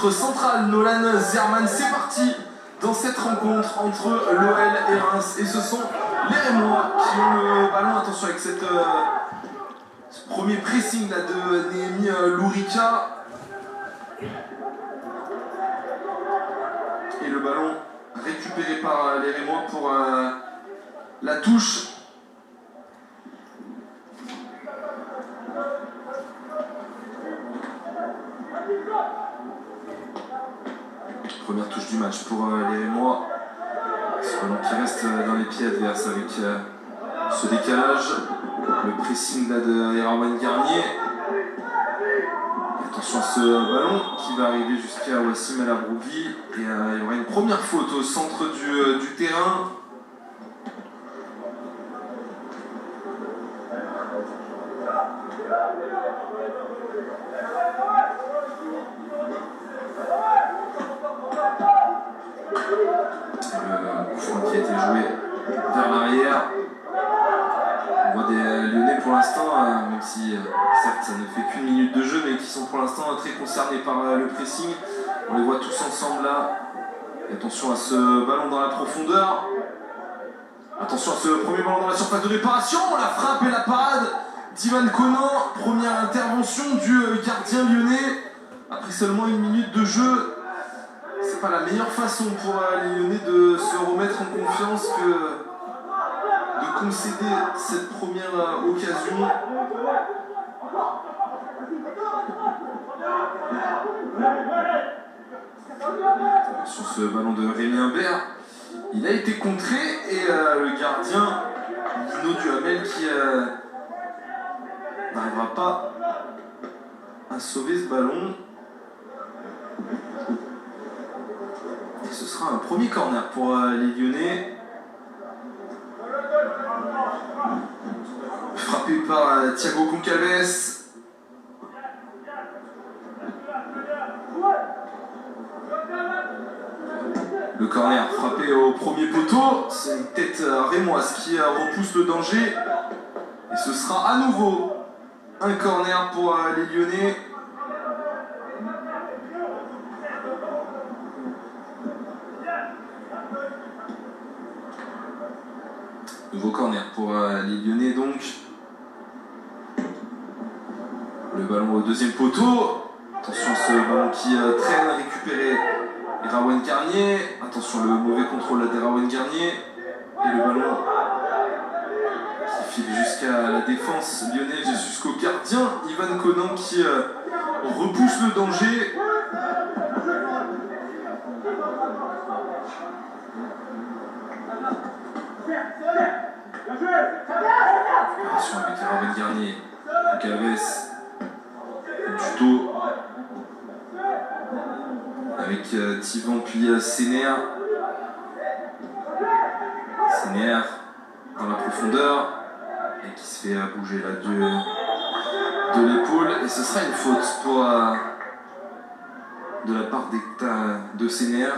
l'arbitre central Nolan Zerman. C'est parti dans cette rencontre entre l'OL et Reims. Et ce sont les Rémois qui ont le ballon. Attention avec ce premier pressing là, de Néhémie Lourika. Et le ballon récupéré par les Rémois pour la touche. Première touche du match pour les Rémois. Ce ballon qui reste dans les pieds adverses avec ce décalage. Le pressing là de Erwan Garnier. Attention à ce ballon qui va arriver jusqu'à Wassim El Abrougui. Et il y aura une première faute au centre du terrain. Le coup franc qui a été joué vers l'arrière. On voit des Lyonnais pour l'instant, même si certes ça ne fait qu'une minute de jeu, mais qui sont pour l'instant très concernés par le pressing. On les voit tous ensemble là. Et attention à ce ballon dans la profondeur. Attention à ce premier ballon dans la surface de réparation. La frappe et la parade d'Ivan Conan. Première intervention du gardien lyonnais. Après seulement une minute de jeu. C'est pas la meilleure façon pour les Lyonnais de se remettre en confiance que de concéder cette première occasion. Sur ce ballon de Rémi Imbert, il a été contré et le gardien Lino Duhamel qui n'arrivera pas à sauver ce ballon. Et ce sera un premier corner pour les Lyonnais. Frappé par Thiago Goncalves. Le corner frappé au premier poteau. C'est une tête rémoise qui repousse le danger. Et ce sera à nouveau un corner pour les Lyonnais. Nouveau corner pour les Lyonnais donc. Le ballon au deuxième poteau. Attention à ce ballon qui traîne, récupéré Erwan Garnier. Attention le mauvais contrôle d'Erwan Garnier. Et le ballon qui file jusqu'à la défense lyonnaise, jusqu'au gardien Ivan Conan qui repousse le danger. Attention avec Erwan Garnier, Goncalves, Duto, avec Thivan puis Séner. Séner dans la profondeur et qui se fait bouger là de l'épaule. Et ce sera une faute pour, de la part de Séner.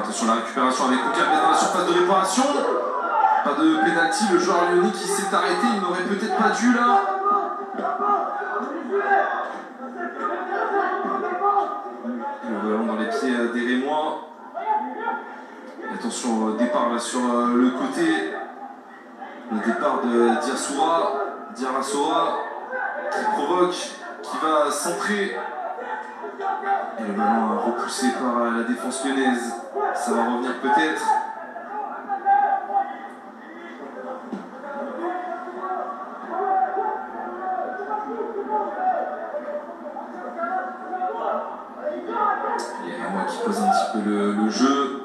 Attention à la récupération avec Goncalves dans la surface de réparation. Pas de pénalty, le joueur lyonnais qui s'est arrêté, il n'aurait peut-être pas dû là. Et le ballon dans les pieds des Rémois. Et attention au départ là sur le côté. Le départ de Diarra qui provoque, qui va centrer. Et le ballon repoussé par la défense lyonnaise. Ça va revenir peut-être. Et moi qui pose un petit peu le jeu.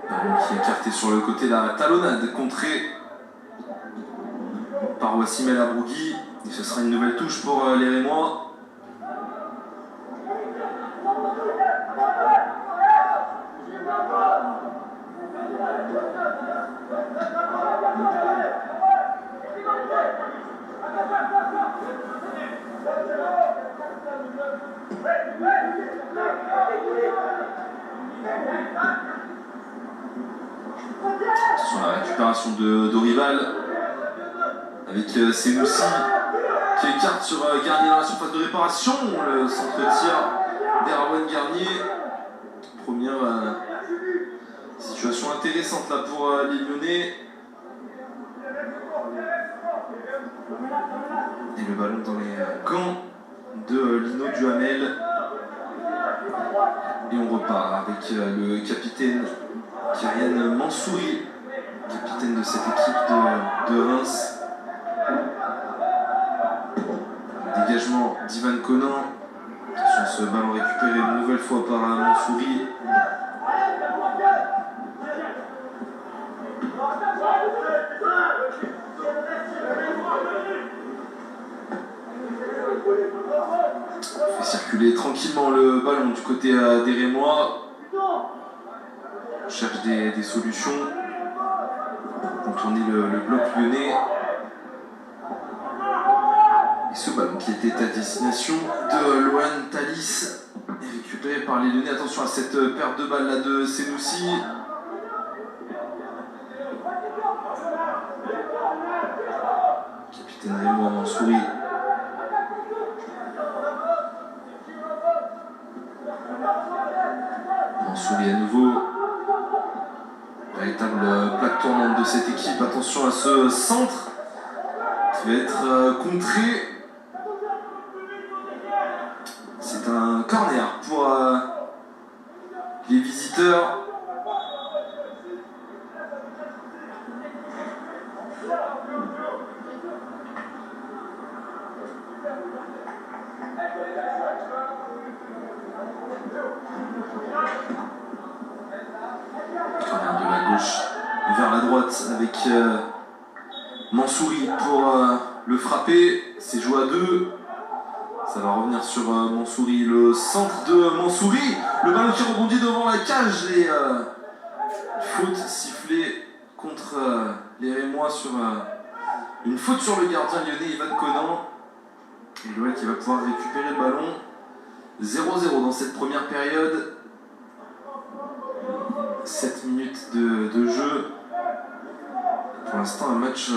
Ballon qui est écarté sur le côté, la talonnade contrée par Wassim El Abrougui. Et ce sera une nouvelle touche pour les Rémois. récupération de Dorival avec Senoussi qui écarte sur Garnier dans la surface de réparation. Le centre-tir vers Erwan Garnier. Première situation intéressante là pour les Lyonnais. Et le ballon dans les gants de Lino Duhamel. Et on repart avec le capitaine Kyrian Mansouri, capitaine de cette équipe de Reims. Le dégagement d'Ivan Conan. Attention, ce ballon récupéré une nouvelle fois par Mansouri. On fait circuler tranquillement le ballon du côté des Rémois. On cherche des solutions pour tourner le bloc lyonnais. Et ce ballon qui était à destination de Lohan Thalys est récupéré par les Lyonnais. Attention à cette perte de balle là de Senoussi. Capitaine Rémois Mansouri. Mansouri à nouveau. Véritable plaque tournante de cette équipe. Attention à ce centre qui va être contré. C'est un corner pour les visiteurs. Corner de la gauche vers la droite avec Mansouri pour le frapper. C'est joué à deux. Ça va revenir sur Mansouri, le centre de Mansouri. Le ballon qui rebondit devant la cage et faute sifflée contre les Rémois sur une faute sur le gardien lyonnais Ivan Conan. Et l'OL qui va pouvoir récupérer le ballon. 0-0 dans cette première période. 7 minutes de jeu. Pour l'instant un match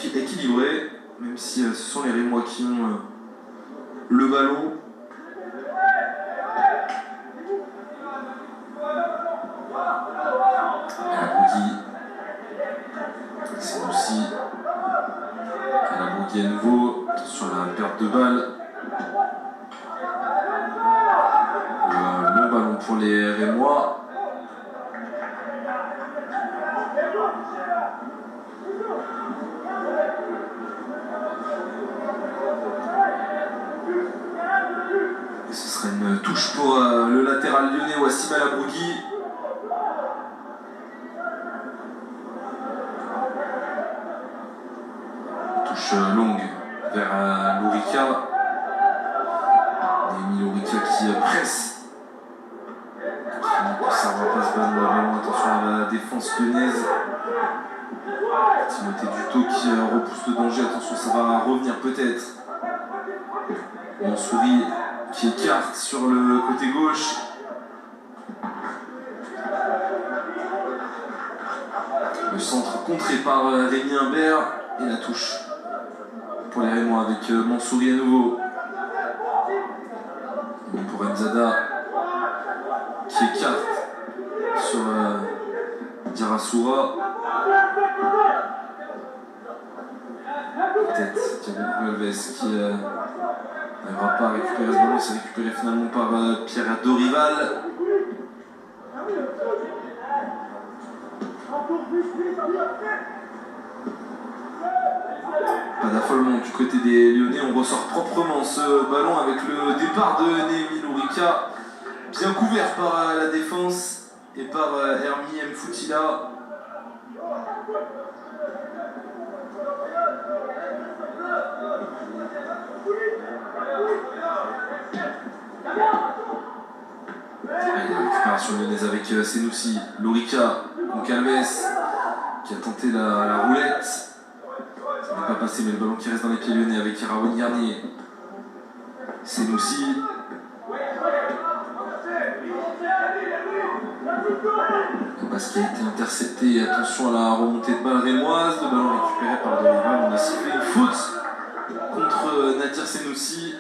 équilibré, même si ce sont les Rémois qui ont le ballon. Alabougui. C'est aussi Alabougui à nouveau. Attention à la perte de balle. Bon ballon pour les Rémois. Et ce serait une touche pour le latéral lyonnais Wassim Alabougui. Touche longue vers Lourika. Némi Lourika qui presse. Qui ne conservera pas ce ballon. Attention à la défense lyonnaise. Timothée Duto qui repousse le danger. Attention, ça va revenir peut-être. Mansouri qui écarte sur le côté gauche. Le centre contré par Rémi Imbert et la touche pour les Rémois avec Mansouri à nouveau. Bon pour Mzada qui écarte sur Diarassoura. Peut-être Thiago Alves qui n'arrivera pas à récupérer ce ballon. C'est récupéré finalement par Pierre Dorival. Pas d'affolement du côté des Lyonnais. On ressort proprement ce ballon avec le départ de Némi Lourika, bien couvert par la défense et par Hermi Mfoutila. Allez, la récupération lyonnaise avec Senoussi, Lourika, Goncalves qui a tenté la roulette. Ça n'est pas passé, mais le ballon qui reste dans les pieds lyonnais avec Erwan Garnier. Senoussi. passe qui a été interceptée. Attention à la remontée de balle rémoise. Le ballon récupéré par Dorival. On a sifflé une faute contre Nadir Senoussi.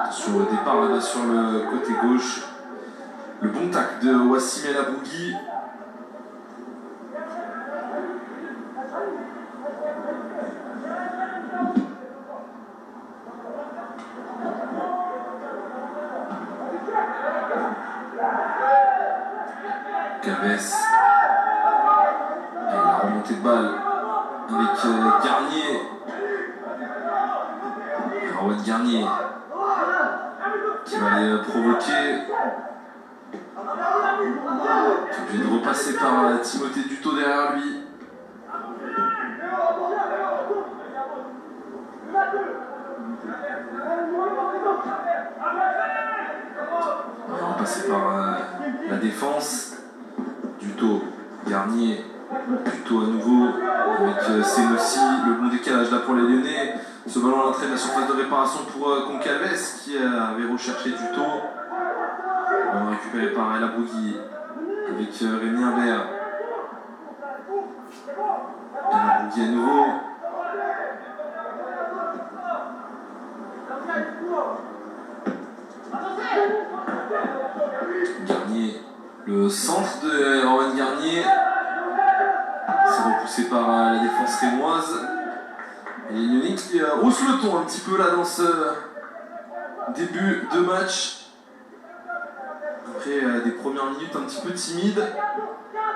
Attention au départ là-bas sur le côté gauche. Le bon tacle de Wassim El Abougui. Calves. Et la remontée de balle avec Garnier. Rowan Garnier qui va les provoquer. Qui est obligé de repasser par Timothée Dutot derrière lui. On va repasser par la défense. Dutot, Garnier, Dutot à nouveau avec Senoussi, le bon décalage là pour les Lyonnais. Ce ballon à l'entrée de la surface de réparation pour Concalves qui avait recherché Dutot. Ballon récupéré par El Abougui avec Rémi Imbert. El Abougui à nouveau. Garnier, le centre de Rowan Garnier. C'est repoussé par la défense rémoise. Et les Lyonnais qui haussent le ton un petit peu là dans ce début de match. Après des premières minutes un petit peu timides,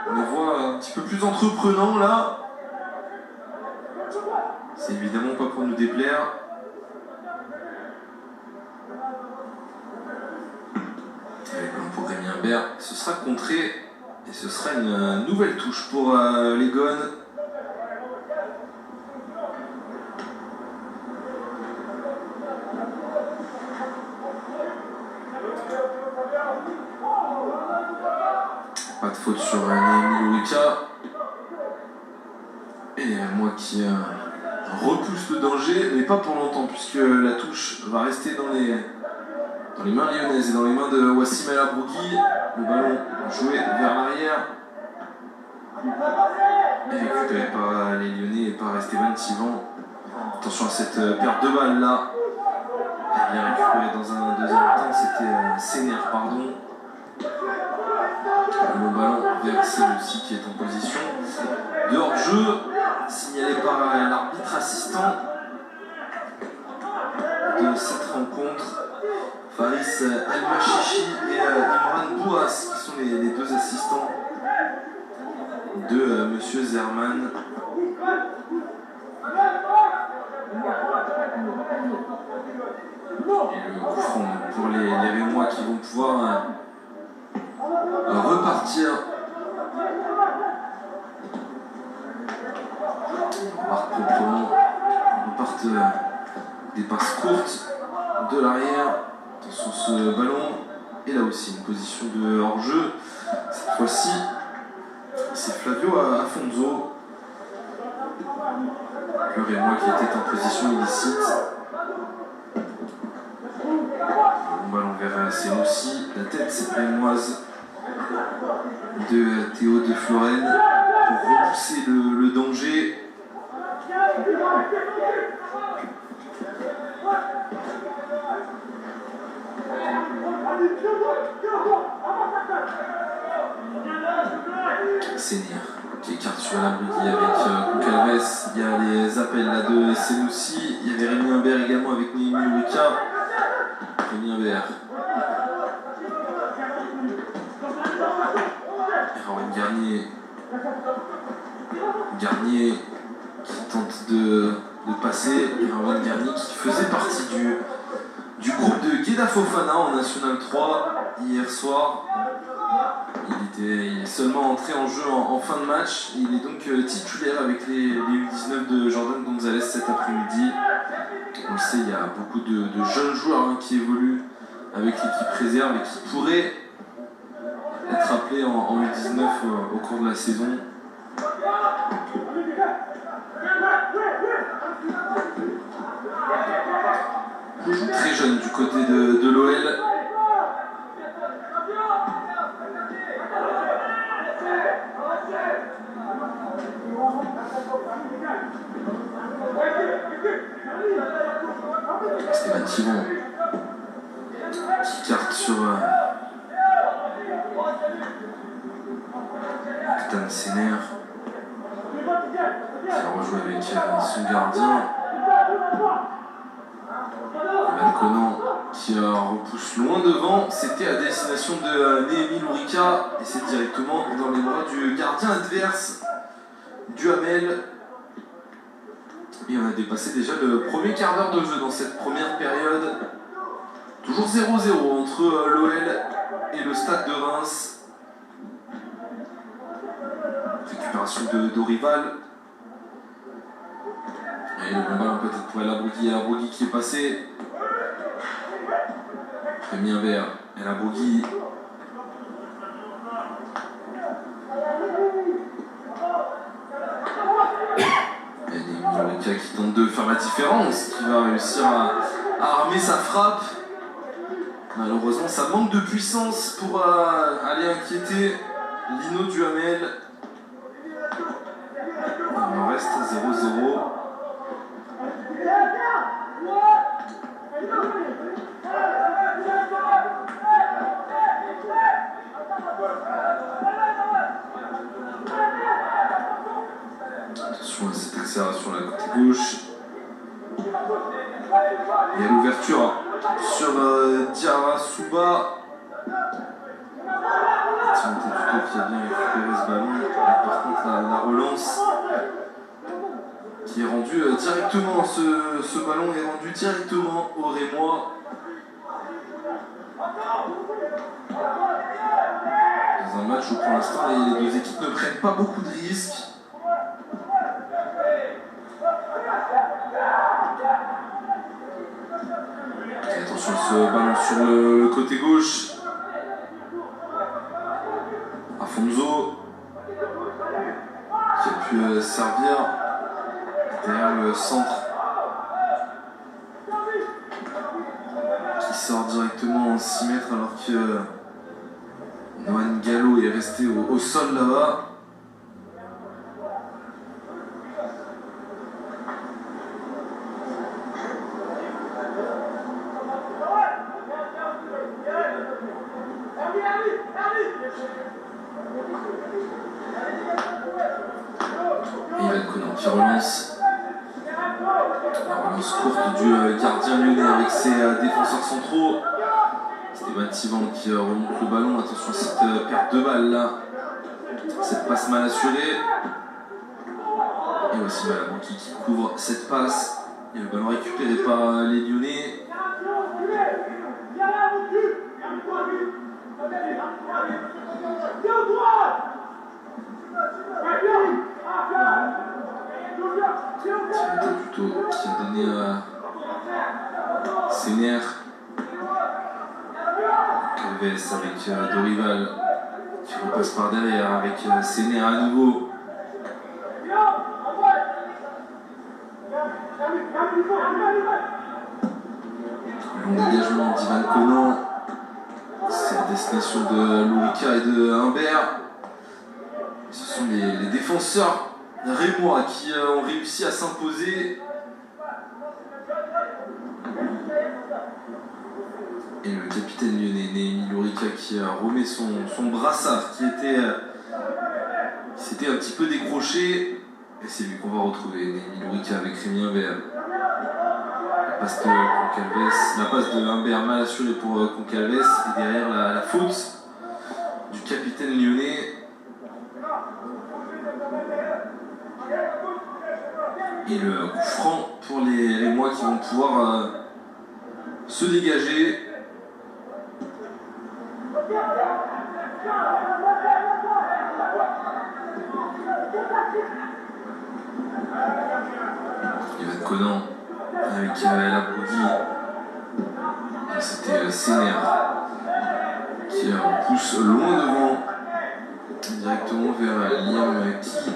on les voit un petit peu plus entreprenants là. C'est évidemment pas pour nous déplaire. Allez, pour Rémi Imbert, ce sera contré et ce sera une nouvelle touche pour les Gones. Pas de faute sur Néhémie Louika. Et moi qui repousse le danger, mais pas pour longtemps, puisque la touche va rester dans les mains lyonnaises et dans les mains de Wassim El Abougui. Le ballon joué vers l'arrière. Et récupéré par les Lyonnais et par Esteban Tivan. Attention à cette perte de balle là. Et bien récupéré dans un deuxième temps, c'était Séner, pardon. Le ballon vers Senoussi qui est en position de hors-jeu, signalé par l'arbitre assistant de cette rencontre, Faris El-Machichi et Imran Bouas, qui sont les deux assistants de Monsieur Zerman. Et le coup franc pour les Rémois qui vont pouvoir repartir. On repart proprement. On repart des passes courtes de l'arrière. Attention ce ballon. Et là aussi une position de hors-jeu. Cette fois-ci, c'est Flavio Afonso. Le Rémois qui était en position illicite. Le ballon vers Senoussi. La tête rémoise de Théo de Florenne pour repousser le danger. Sénir qui écarte sur la Abougui avec Concalves. Il y a les appels là de Senoussi. Il y avait Rémi Imbert également avec Néhémie Louika. Rémi Imbert. Rowan Garnier qui tente de passer. Et Rowan Garnier qui faisait partie du groupe de Gueda Fofana en National 3 hier soir. Il est seulement entré en jeu en fin de match. Il est donc titulaire avec les U19 de Jordan Gonzalez cet après-midi. On le sait, il y a beaucoup de jeunes joueurs qui évoluent avec l'équipe réserve et qui pourraient être appelés en U19 au cours de la saison. On joue très jeune du côté de l'OL. Stéphane Thivon qui carte sur Stan Sener qui a rejoué avec son gardien. Ivan Conan qui repousse loin devant. C'était à destination de Néhémie Lourika et c'est directement dans les bras du gardien adverse, Duhamel. Et on a dépassé déjà le premier quart d'heure de jeu dans cette première période. Toujours 0-0 entre l'OL et le Stade de Reims. Récupération de Rival. Et le bon ballon peut-être pour El Abougui qui est passé. Rémi Vert, El Abougui. Et Lourika qui tente de faire la différence, qui va réussir à armer sa frappe. Malheureusement, ça manque de puissance pour aller inquiéter Lino Duhamel. Il en reste 0-0. Attention à cette accélération là, côté gauche. Et à l'ouverture sur Diarra Souba. Timothée Duto qui a bien récupéré ce ballon. Par contre, la relance qui est rendue directement, ce ballon est rendu directement au Rémois. Dans un match où pour l'instant les deux équipes ne prennent pas beaucoup de risques. Et attention ce ballon sur le côté gauche. Afonso qui a pu servir derrière le centre. Qui sort directement en 6 mètres alors que Noan Gallo est resté au sol là-bas. Et Ivan Conan qui relance. La relance courte du gardien lyonnais avec ses défenseurs centraux. Stéphane Thivon qui remonte le ballon. Attention à cette perte de balle là. Cette passe mal assurée. Et voici Malaboki qui couvre cette passe. Et le ballon récupéré par les Lyonnais. Timothée Duto qui a donné Sener. Calves avec Dorival qui repasse par derrière avec Sener à nouveau. Long dégagement d'Ivan Conan. C'est à destination de Lourika et de Humbert. Ce sont les défenseurs rémois qui ont réussi à s'imposer. Et le capitaine lyonnais, Néhémie Lourika, qui remet son brassard qui s'était un petit peu décroché. Et c'est lui qu'on va retrouver, Néhémie Lourika avec Rémi Humbert. La passe de Humbert mal assurée pour Concalves. Et derrière la faute du capitaine lyonnais. Et le coup franc pour les Rémois qui vont pouvoir se dégager. Ivan Conan avec El Abougui. C'était Sener qui pousse loin devant directement vers Liam Ki.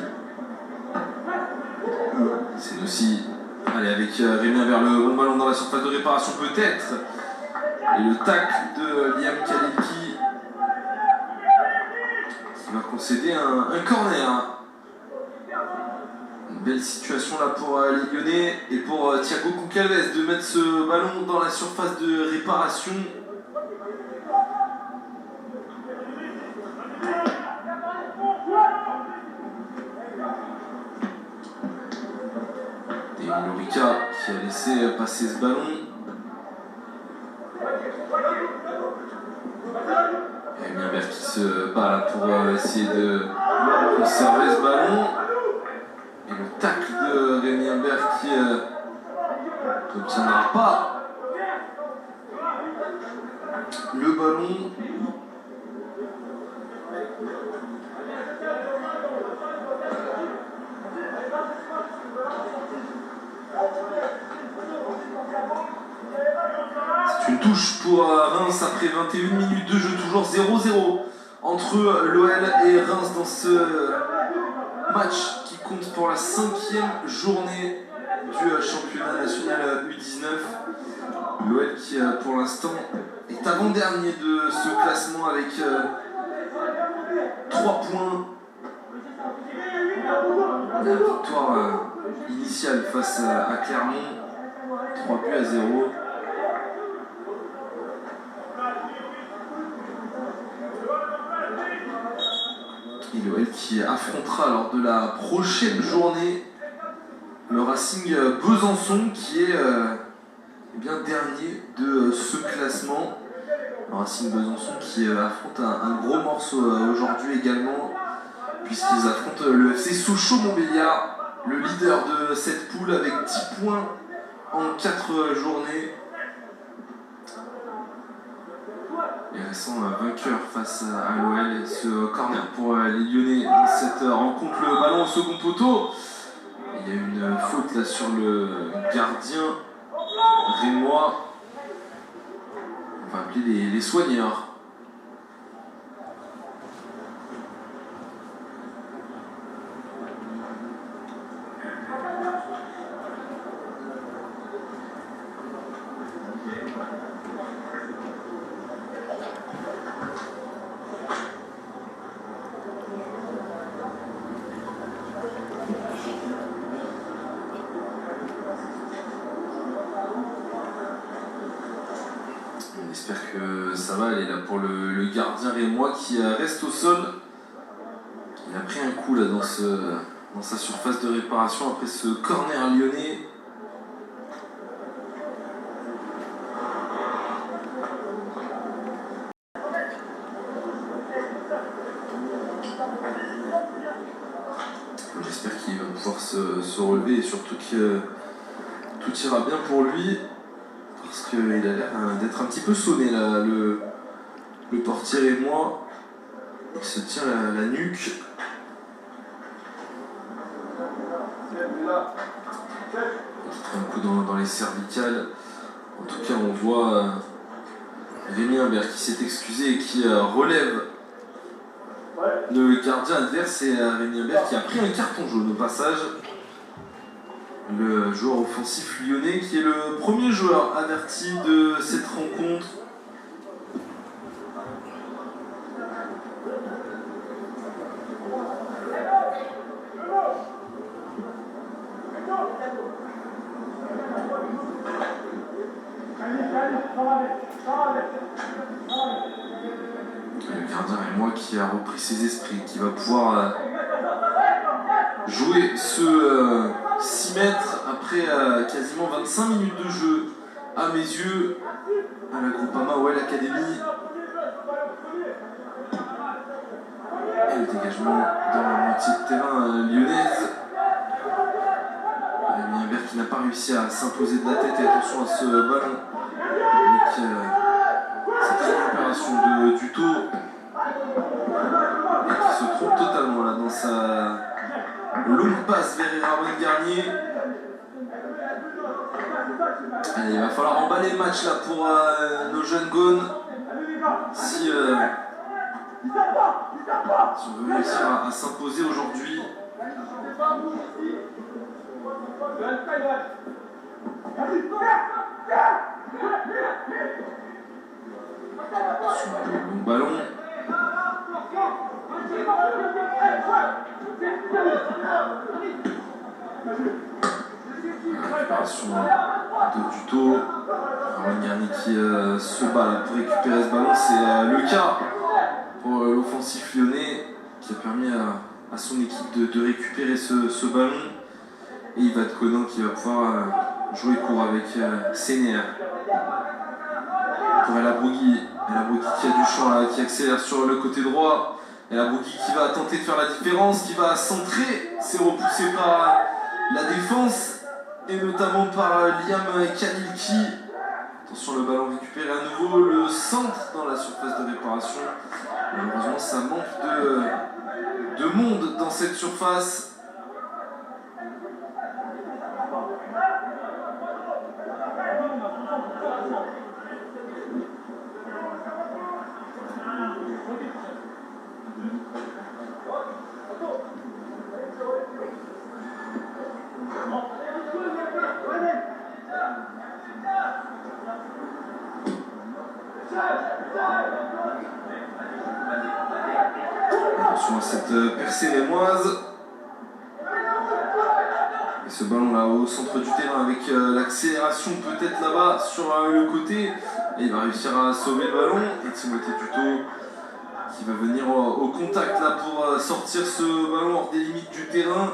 C'est aussi Allez, avec Rémi Imbert, le bon ballon dans la surface de réparation peut-être. Et le tacle de Liam Kaleki qui va concéder un corner. Une belle situation là pour les Lyonnais et pour Thiago Concalves de mettre ce ballon dans la surface de réparation. Et Lorica qui a laissé passer ce ballon. Et Rémi Imbert qui se bat là pour essayer de conserver ce ballon. Et le tacle de Rémi Imbert qui n'obtiendra pas le ballon. C'est une touche pour Reims après 21 minutes de jeu, toujours 0-0 entre l'OL et Reims dans ce match qui compte pour la 5e journée du championnat national U19. L'OL qui pour l'instant est avant-dernier de ce classement avec 3 points. La victoire initiale face à Clermont, 3-0. Et l'OL qui affrontera lors de la prochaine journée le Racing Besançon qui est bien dernier de ce classement. Le Racing Besançon qui affronte un gros morceau aujourd'hui également, puisqu'ils affrontent le FC Sochaux-Montbéliard, le leader de cette poule avec 10 points en 4 journées. Les récents vainqueurs face à l'OL. Et ce corner pour les Lyonnais dans cette rencontre, le ballon au second poteau. Il y a une faute là sur le gardien rémois. On va appeler les soigneurs. J'espère que ça va aller là pour le gardien rémois qui reste au sol. Il a pris un coup là dans sa surface de réparation après ce corner lyonnais. J'espère qu'il va pouvoir se relever et surtout que tout ira bien pour lui. Parce qu'il a l'air d'être un petit peu sonné là, le portier rémois. Il se tient la nuque. Il un coup dans les cervicales. En tout cas, on voit Rémi Imbert qui s'est excusé et qui relève le gardien adverse. Et Rémi Imbert qui a pris un carton jaune au passage. Le joueur offensif lyonnais qui est le premier joueur averti de cette rencontre. Le gardien et moi qui a repris ses esprits, qui va pouvoir jouer ce 6 mètres après quasiment 25 minutes de jeu à mes yeux à la Groupama OL Academy. Et le dégagement dans la moitié de terrain lyonnaise. Rémi Imbert qui n'a pas réussi à s'imposer de la tête, et attention à ce ballon avec cette récupération de Duto et qui se trompe totalement là dans sa longue passe vers Erwan Garnier. Allez, il va falloir emballer le match là pour nos jeunes gones si on veut réussir à s'imposer aujourd'hui. Sur le long ballon. Récupération de Duto. Garnier qui se bat là pour récupérer ce ballon. C'est le cas pour l'offensif lyonnais qui a permis à son équipe de récupérer ce ballon. Et Yvan Conan qui va pouvoir jouer court avec Sénér. Pour El Abrougui. El Abrougui qui a du champ là, qui accélère sur le côté droit. El Abrougui qui va tenter de faire la différence, qui va centrer. C'est repoussé par la défense et notamment par Liam Kanilki. Attention, le ballon récupéré à nouveau, le centre dans la surface de réparation. Malheureusement, ça manque de monde dans cette surface. Attention à cette percée rémoise. Et ce ballon là au centre du terrain avec l'accélération peut-être là-bas sur le côté. Et il va réussir à sauver le ballon. Et Timothée Duto qui va venir au contact là pour sortir ce ballon hors des limites du terrain.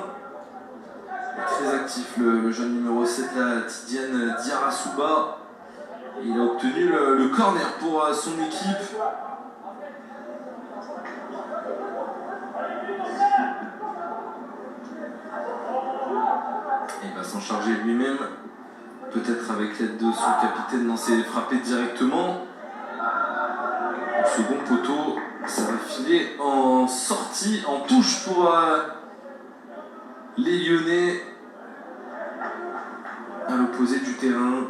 Très actif le jeune numéro 7 là, Tidiane Diarra. Il a obtenu le corner pour son équipe. Et il va s'en charger lui-même, peut-être avec l'aide de son capitaine dans ses frappés directement. Au second poteau, ça va filer en sortie, en touche pour les Lyonnais à l'opposé du terrain.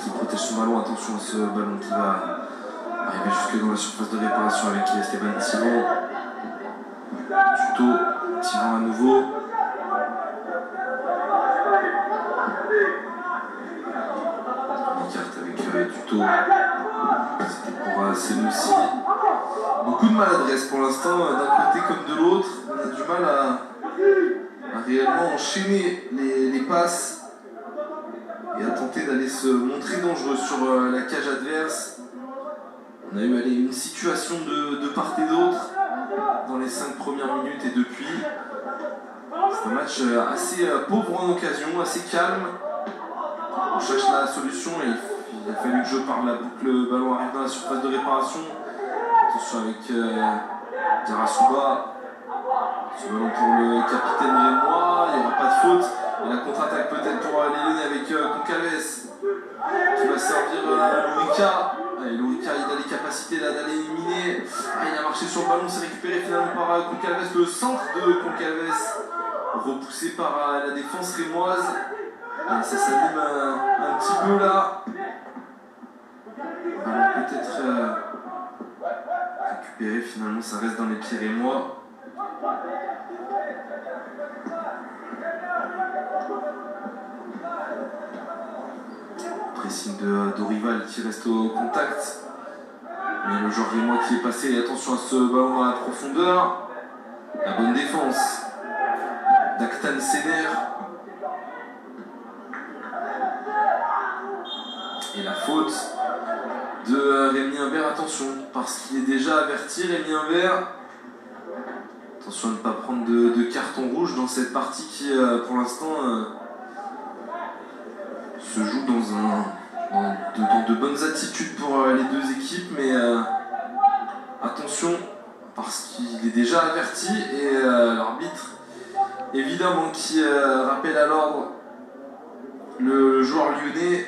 Qui protège son ballon, attention à ce ballon qui va arriver jusque dans la surface de réparation avec Esteban Thivon. Duto, Thivon à nouveau. On écarte avec Duto. C'était pour Senoussi. Beaucoup de maladresse pour l'instant, d'un côté comme de l'autre. On a du mal à réellement enchaîner les passes. Et a tenté d'aller se montrer dangereux sur la cage adverse. On a eu une situation de part et d'autre dans les 5 premières minutes et depuis. C'est un match assez pauvre en occasion, assez calme. On cherche la solution et il a fallu que je parle là pour que le ballon arrive dans la surface de réparation. Attention avec Diarra. Ce ballon pour le capitaine rémois, il n'y aura pas de faute. Et la contre-attaque peut-être pour les Lyonnais avec Goncalves qui va servir Lourica. Lourica, il a les capacités d'aller éliminer. Il a marché sur le ballon, c'est récupéré finalement par Goncalves. Le centre de Goncalves repoussé par la défense rémoise. Et ça s'anime un petit peu là. Ballon peut-être récupéré finalement, ça reste dans les pieds rémois. Pressing de Dorival qui reste au contact. Mais le joueur rémois qui est passé, attention à ce ballon dans la profondeur. La bonne défense d'Aktan Sénér. Et la faute de Rémi Imbert, attention, parce qu'il est déjà averti, Rémi Imbert. Attention à ne pas prendre de carton rouge dans cette partie qui, pour l'instant, se joue dans de bonnes attitudes pour les deux équipes, mais attention, parce qu'il est déjà averti et l'arbitre, évidemment, qui rappelle à l'ordre le joueur lyonnais,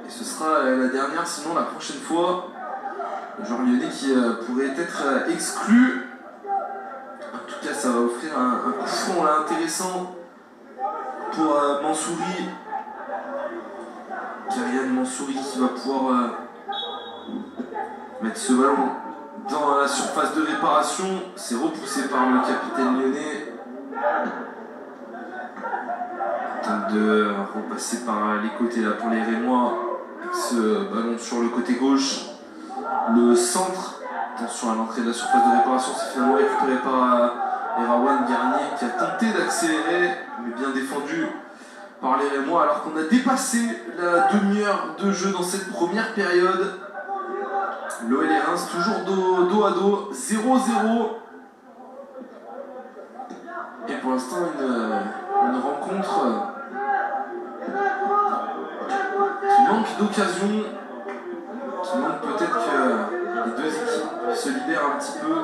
et ce sera la dernière, sinon la prochaine fois, le joueur lyonnais qui pourrait être exclu. En tout cas, ça va offrir un coup franc là, intéressant pour Mansouri. Kyrian Mansouri qui va pouvoir mettre ce ballon dans la surface de réparation. C'est repoussé par le capitaine lyonnais. Tente de repasser par les côtés là pour les Rémois. Avec ce ballon sur le côté gauche. Le centre. Attention à l'entrée de la surface de réparation. C'est finalement récupéré par Erawan Garnier qui a tenté d'accélérer, mais bien défendu par les Rémois, alors qu'on a dépassé la demi-heure de jeu dans cette première période. L'OL et Reims toujours dos à dos, 0-0. Et pour l'instant, une rencontre qui manque d'occasion, qui manque peut-être que les deux équipes se libèrent un petit peu.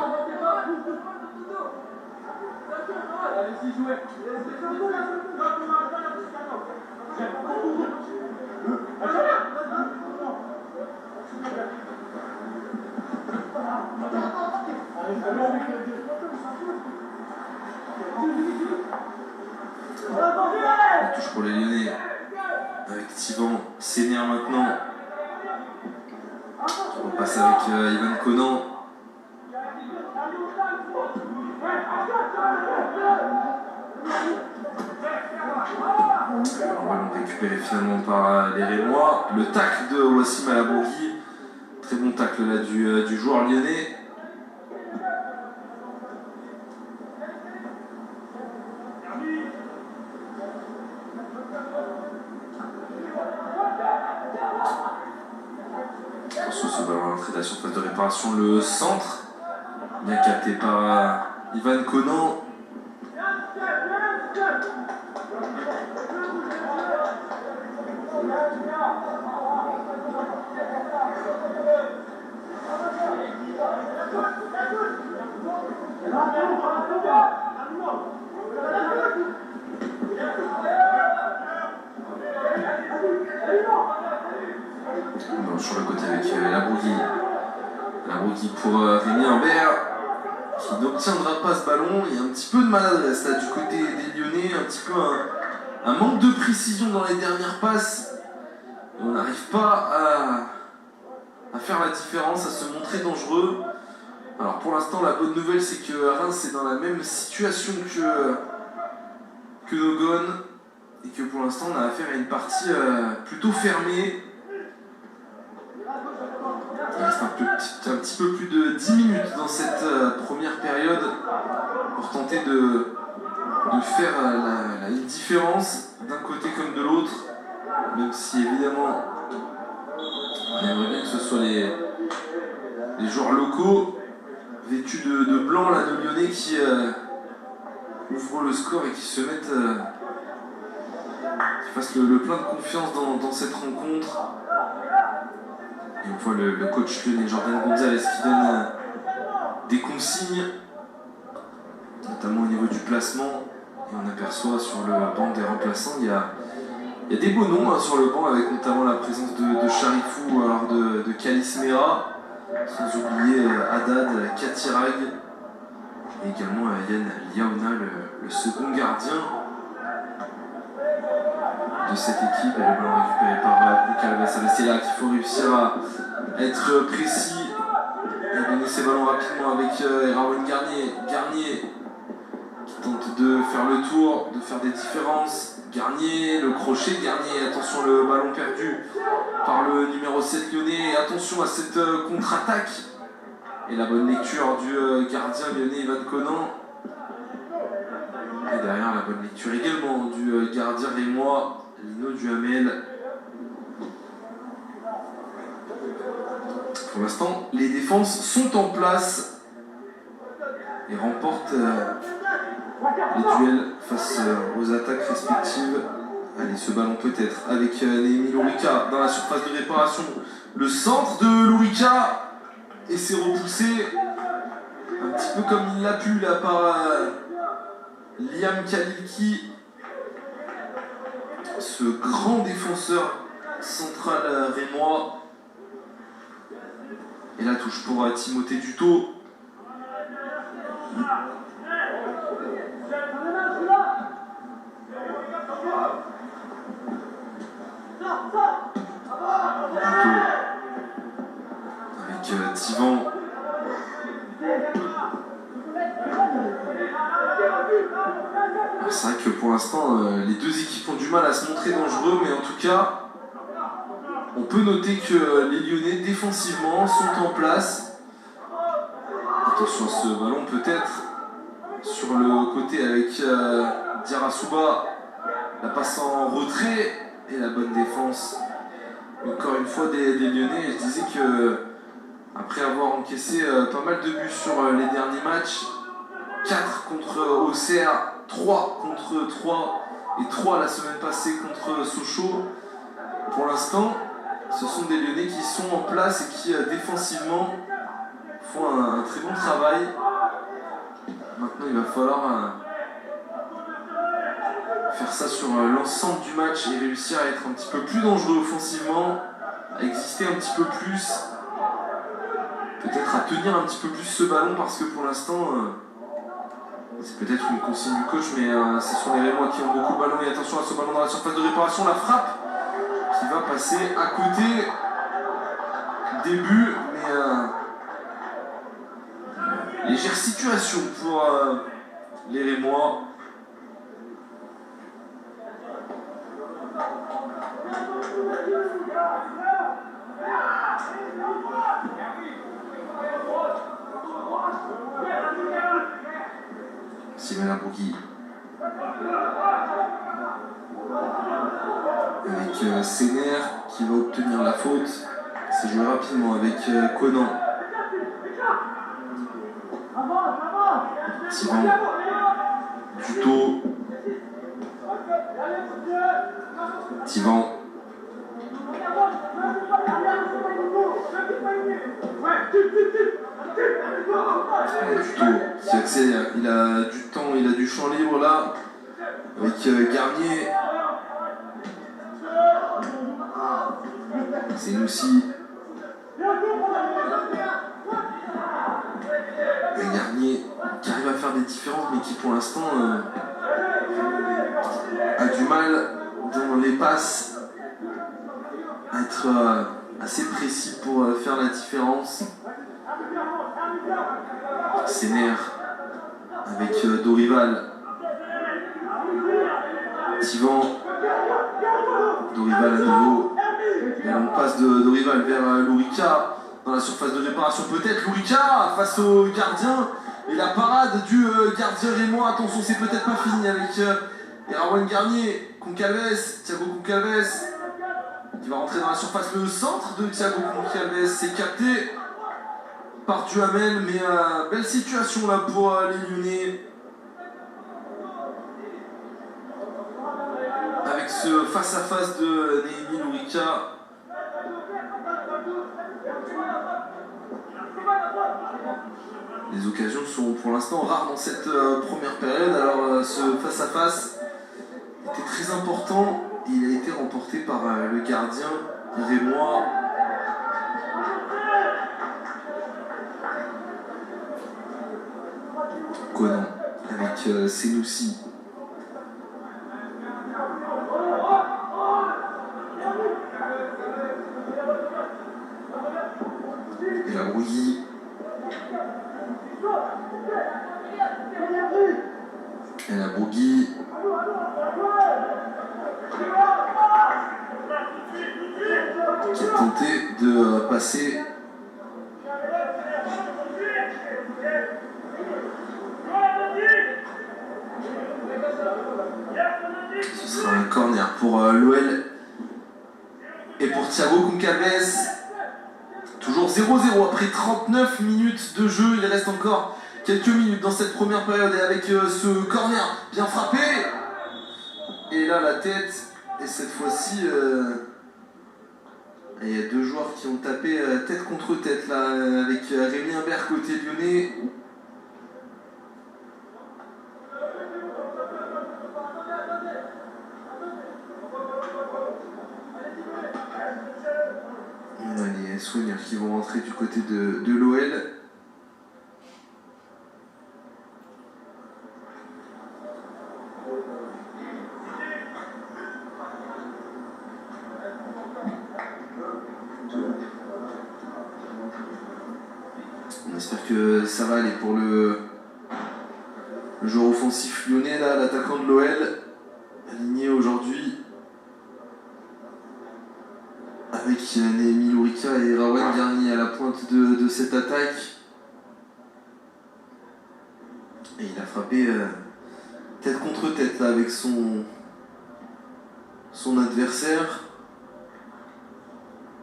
On touche pour les Lyonnais avec Thiban Sénère maintenant. On passe avec Ivan Conan. On va le récupérer finalement par les Rémois. Le tacle de Wassim Alabougui. Très bon tacle là du joueur lyonnais. Attention ce ballon à l'entrée de la surface de réparation. Le centre. Bien capté par Ivan Conan. Bon, sur le côté avec Labougui pour Rémi Imbert qui n'obtiendra pas ce ballon. Il y a un petit peu de maladresse là du côté des Lyonnais, un petit peu un manque de précision dans les dernières passes. Et on n'arrive pas à faire la différence, à se montrer dangereux. Alors pour l'instant, la bonne nouvelle, c'est que Reims est dans la même situation que Nogone et que pour l'instant, on a affaire à une partie plutôt fermée. Il reste un petit peu plus de 10 minutes dans cette première période pour tenter de faire une différence d'un côté comme de l'autre, même si évidemment on aimerait bien que ce soit les joueurs locaux vêtus de blanc là, de Lyonnais qui ouvrent le score et qui se mettent qui fassent le plein de confiance dans cette rencontre. Et on voit le coach lyonnais Jordan Gonzalez qui donne des consignes, notamment au niveau du placement. Et on aperçoit sur le banc des remplaçants, il y a des beaux noms sur le banc, avec notamment la présence de Charifou, alors de Kalis Mera, sans oublier Haddad, Katirag, et également Yann Liaona, le second gardien de cette équipe. Et le ballon récupéré par Boukalba. C'est là qu'il faut réussir à être précis et donner ses ballons rapidement avec Erawan Garnier. Garnier qui tente de faire le tour, de faire des différences. Garnier, le crochet de Garnier, attention le ballon perdu par le numéro 7 lyonnais. Attention à cette contre-attaque. Et la bonne lecture du gardien lyonnais Ivan Conan. Et derrière la bonne lecture également du gardien rémois Lino Duhamel. Pour l'instant, les défenses sont en place et remportent les duels face aux attaques respectives. Allez, ce ballon peut-être avec Néhémie Lourika dans la surface de réparation. Le centre de Lourika et c'est repoussé un petit peu comme il l'a pu là par Liam Kalilki, ce grand défenseur central rémois. Et la touche pour Timothée Dutot. Avec Tivan. C'est vrai que pour l'instant, les deux équipes ont du mal à se montrer dangereux, mais en tout cas, on peut noter que les Lyonnais, défensivement, sont en place. Attention à ce ballon, peut-être sur le côté avec Diarra-Souba. La passe en retrait et la bonne défense. Encore une fois, des Lyonnais. Je disais que, après avoir encaissé pas mal de buts sur les derniers matchs, 4 contre Auxerre, 3 contre 3 et 3 la semaine passée contre Sochaux. Pour l'instant, ce sont des Lyonnais qui sont en place et qui défensivement font un très bon travail. Maintenant, il va falloir faire ça sur l'ensemble du match et réussir à être un petit peu plus dangereux offensivement, à exister un petit peu plus, peut-être à tenir un petit peu plus ce ballon, parce que pour l'instant, c'est peut-être une consigne du coach, mais ce sont les Rémois qui ont beaucoup le ballon. Et attention à ce ballon dans la surface de réparation, la frappe qui va passer à côté. Début, mais légère situation pour les Rémois. Sylvain Bourgui avec Séner qui va obtenir la faute. C'est joué rapidement avec Conan. Tivan, Duto, Tivan, Duto qui accélère, il a du temps, il a du champ libre là, avec Garnier. C'est Noussi. Et Garnier qui arrive à faire des différences, mais qui pour l'instant a du mal dans les passes à être assez précis pour faire la différence. Séner avec Dorival. Tivan. Dorival à nouveau. Et on passe de Dorival vers Lourika dans la surface de réparation, peut-être Lourika face au gardien. Et la parade du gardien rémois. Attention, c'est peut-être pas fini avec Erwan Garnier. Concalves, Thiago Concalves qui va rentrer dans la surface. Le centre de Thiago Concalves, c'est capté par Duhamel, mais belle situation là pour les Lyonnais. Avec ce face-à-face de Néhémi Lourika. Les occasions sont pour l'instant rares dans cette première période. Alors ce face-à-face était très important. Il a été remporté par le gardien rémois. Conan avec Senoussi. Et la Brouilly. Et la Bourgui. Qui a tenté de passer. Ce sera un corner pour l'OL et pour Thiago Concalves. Toujours 0-0 après 39 minutes de jeu. Il reste encore quelques minutes dans cette première période. Et avec ce corner bien frappé. Et là la tête. Et cette fois-ci, il y a deux joueurs qui ont tapé tête contre tête là, avec Rémi Imbert côté lyonnais. Les soigneurs qui vont rentrer du côté de l'OL. que ça va aller pour le joueur offensif lyonnais, là, l'attaquant de l'OL, aligné aujourd'hui avec Néhémie Lourika et Rawan Garnier à la pointe de cette attaque. Et il a frappé tête contre tête là, avec son adversaire.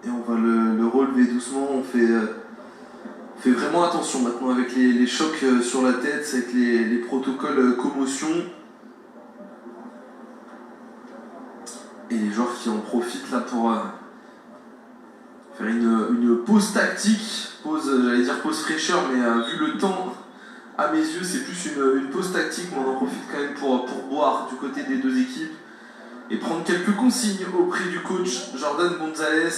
Et on va le relever doucement. On fait vraiment attention maintenant avec les chocs sur la tête, avec les protocoles commotion. Et les joueurs qui en profitent là pour faire une pause tactique, j'allais dire pause fraîcheur, mais vu le temps, à mes yeux, c'est plus une pause tactique, mais on en profite quand même pour boire du côté des deux équipes et prendre quelques consignes auprès du coach Jordan Gonzalez.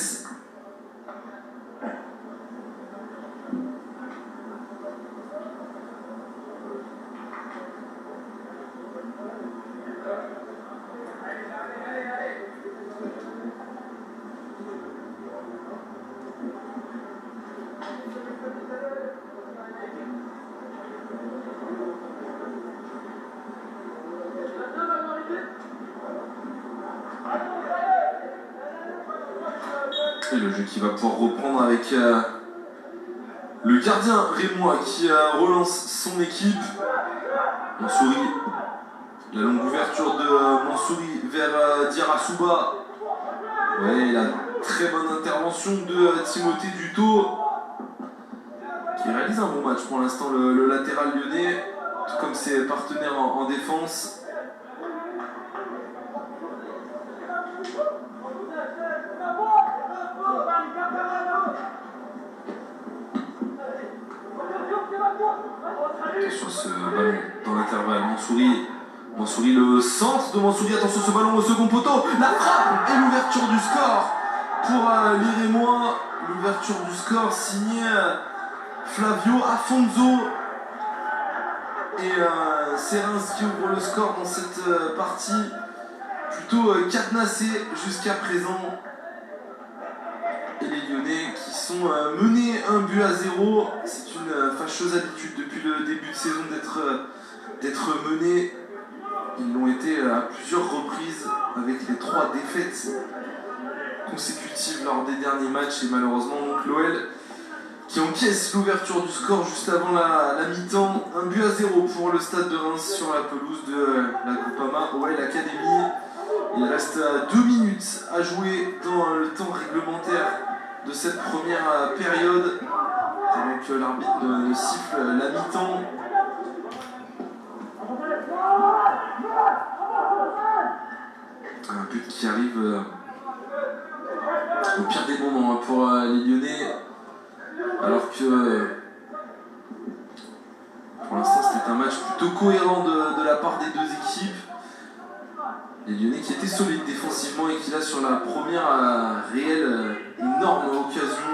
Et le jeu qui va pouvoir reprendre avec le gardien rémois qui relance son équipe. Mansouri, la longue ouverture de Mansouri vers Diarra. Ouais, la très bonne intervention de Timothée Duto qui réalise un bon match pour l'instant, le latéral lyonnais, tout comme ses partenaires en défense. Attention ce ballon dans l'intervalle, Mansouri, le centre de Mansouri, attention ce ballon au second poteau, la frappe et l'ouverture du score pour les Rémois, l'ouverture du score signée Flavio Afonso et Serins qui ouvre le score dans cette partie plutôt cadenassée jusqu'à présent. Et les Lyonnais qui sont menés 1-0, c'est une fâcheuse habitude depuis le début de saison d'être menés. Ils l'ont été à plusieurs reprises avec les 3 défaites consécutives lors des derniers matchs. Et malheureusement donc l'OL qui encaisse l'ouverture du score juste avant la mi-temps. 1-0 pour le Stade de Reims sur la pelouse de la Groupama OL Academy. Il reste 2 minutes à jouer dans le temps réglementaire de cette première période, avant que l'arbitre ne siffle la mi-temps. Un but qui arrive au pire des moments pour les Lyonnais, alors que pour l'instant c'était un match plutôt cohérent de la part des deux équipes. Les Lyonnais qui étaient solides défensivement et qui là sur la première réelle énorme occasion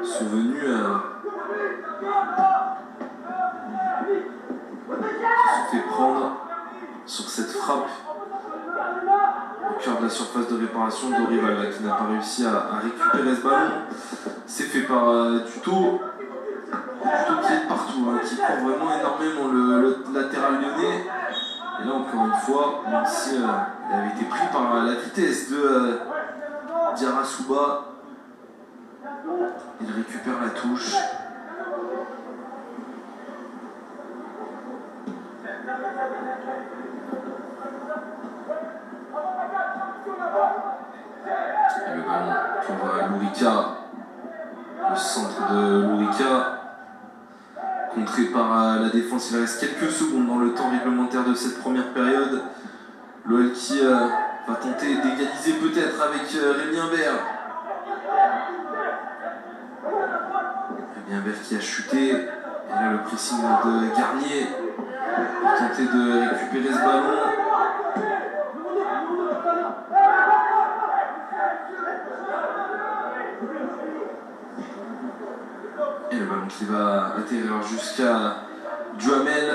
sont venus se fait prendre sur cette frappe au cœur de la surface de réparation d'Orival qui n'a pas réussi à récupérer ce ballon. C'est fait par Duto qui est partout, qui prend vraiment énormément le latéral lyonnais. Et là encore une fois, même si il avait été pris par la vitesse de Diarra, il récupère la touche. Et le ballon pour Lourika, le centre de Lourika. Contré par la défense, il reste quelques secondes dans le temps réglementaire de cette première période. L'OL qui va tenter d'égaliser peut-être avec Rémi Imbert. Rémi Imbert qui a chuté. Et là le pressing de Garnier pour tenter de récupérer ce ballon. Et le ballon qui va atterrir jusqu'à Duhamel.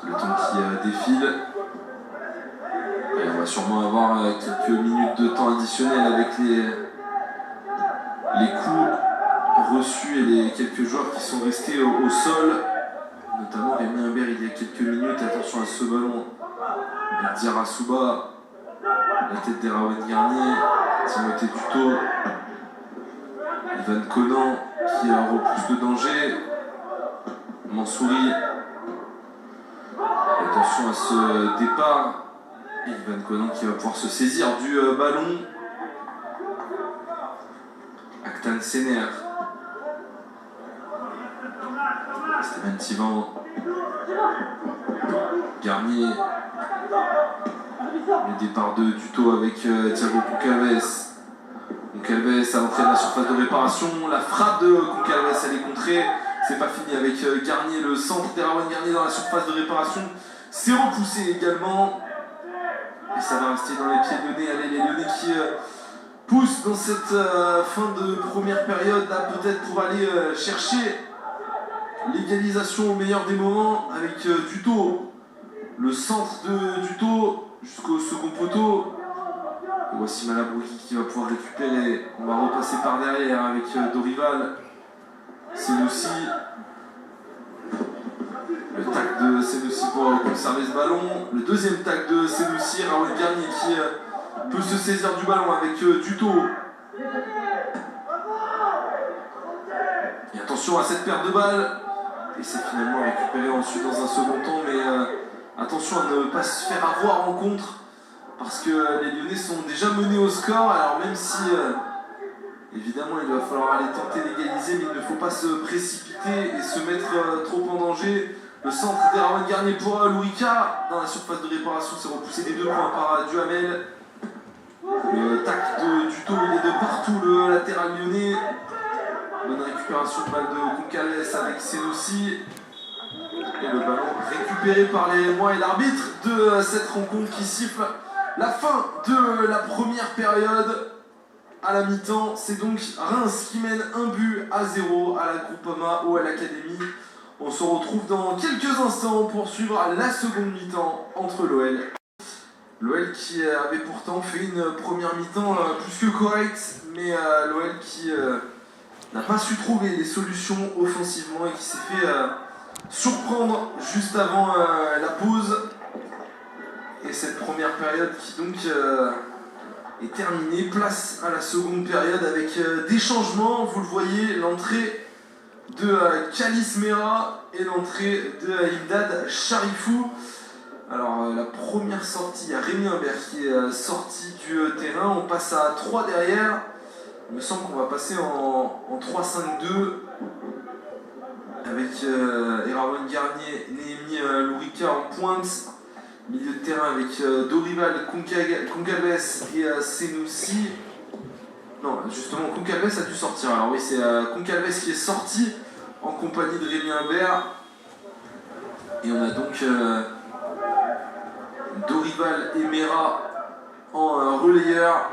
Le temps qui défile. Et on va va sûrement avoir quelques minutes de temps additionnel avec les coups reçus et les quelques joueurs qui sont restés au sol. Notamment Rémi Imbert il y a quelques minutes. Attention à ce ballon. Diarra Souba. La tête d'Erawan Garnier. Timothée Duto. Ivan Conan qui repousse le danger. Mansouri. Attention à ce départ. Ivan Conan qui va pouvoir se saisir du ballon. Aktan Sener. Stéphane Tivan. Garnier. Le départ de Duto avec Thiago Concalves. Concalves à l'entrée de la surface de réparation. La frappe de Concalves, elle est contrée. C'est pas fini avec Garnier, le centre d'Erawan Garnier dans la surface de réparation. C'est repoussé également. Et ça va rester dans les pieds lyonnais. Allez, les Lyonnais qui poussent dans cette fin de première période, là peut-être pour aller chercher l'égalisation au meilleur des moments avec Duto. Le centre de Duto jusqu'au second poteau. Et voici Malabrouki qui va pouvoir récupérer. On va repasser par derrière avec Dorival. Senoussi. Le tac de Senoussi pour conserver ce ballon. Le deuxième tac de Senoussi. Raoul Garnier qui peut se saisir du ballon avec Duto. Et attention à cette perte de balle. Et c'est finalement récupéré ensuite dans un second temps. Mais attention à ne pas se faire avoir en contre. Parce que les Lyonnais sont déjà menés au score. Alors même si évidemment il va falloir aller tenter d'égaliser, mais il ne faut pas se précipiter et se mettre trop en danger. Le centre d'Erawan Garnier pour Lourica. Dans la surface de réparation, c'est repoussé des 2 points par Duhamel. Le tac de Duto, il est de partout, le latéral lyonnais. Bonne récupération de balle de Concalves avec Senoussi. Et le ballon récupéré par les mois et l'arbitre de cette rencontre qui siffle la fin de la première période. À la mi-temps, c'est donc Reims qui mène 1-0 à la Groupama OL Academy. On se retrouve dans quelques instants pour suivre la seconde mi-temps entre l'OL. L'OL qui avait pourtant fait une première mi-temps plus que correcte, mais l'OL qui n'a pas su trouver les solutions offensivement et qui s'est fait surprendre juste avant la pause. Et cette première période qui donc est terminée. Place à la seconde période avec des changements. Vous le voyez, l'entrée de Khalis Mera et l'entrée de Imdad Charifou. Alors la première sortie, il y a Rémi Imbert qui est sorti du terrain. On passe à 3 derrière. Il me semble qu'on va passer en 3-5-2 avec Erawan Garnier, Néhémie Lourica en pointe. Milieu de terrain avec Dorival, Concalves et Senoussi. Non, justement, Concalves a dû sortir. Alors oui, c'est Concalves qui est sorti en compagnie de Rémi Imbert. Et on a donc Dorival et Mera en relayeur.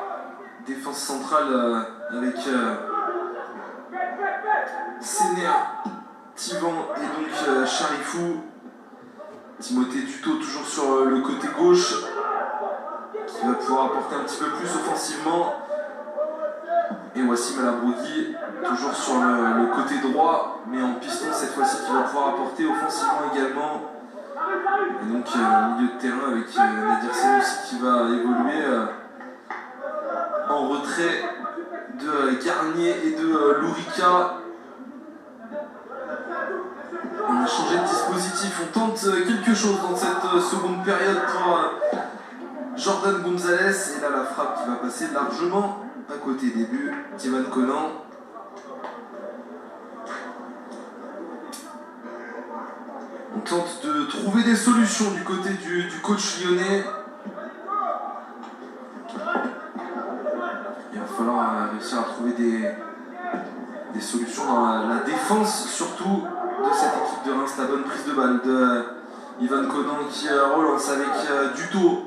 Défense centrale avec Sener, Tivan et donc Charifou. Timothée Duto toujours sur le côté gauche qui va pouvoir apporter un petit peu plus offensivement. Et Wassim Malabrougui toujours sur le côté droit mais en piston cette fois-ci qui va pouvoir apporter offensivement également. Et donc milieu de terrain avec Nadir Senoussi qui va évoluer en retrait de Garnier et de Lourica. On a changé de dispositif, on tente quelque chose dans cette seconde période pour Jordan Gonzalez. Et là la frappe qui va passer largement à côté des buts d'Ivan Conan. On tente de trouver des solutions du côté du coach lyonnais. Il va falloir réussir à trouver des solutions dans la défense surtout de cette équipe de Reims. La bonne prise de balle de Ivan Conan qui relance avec Duto.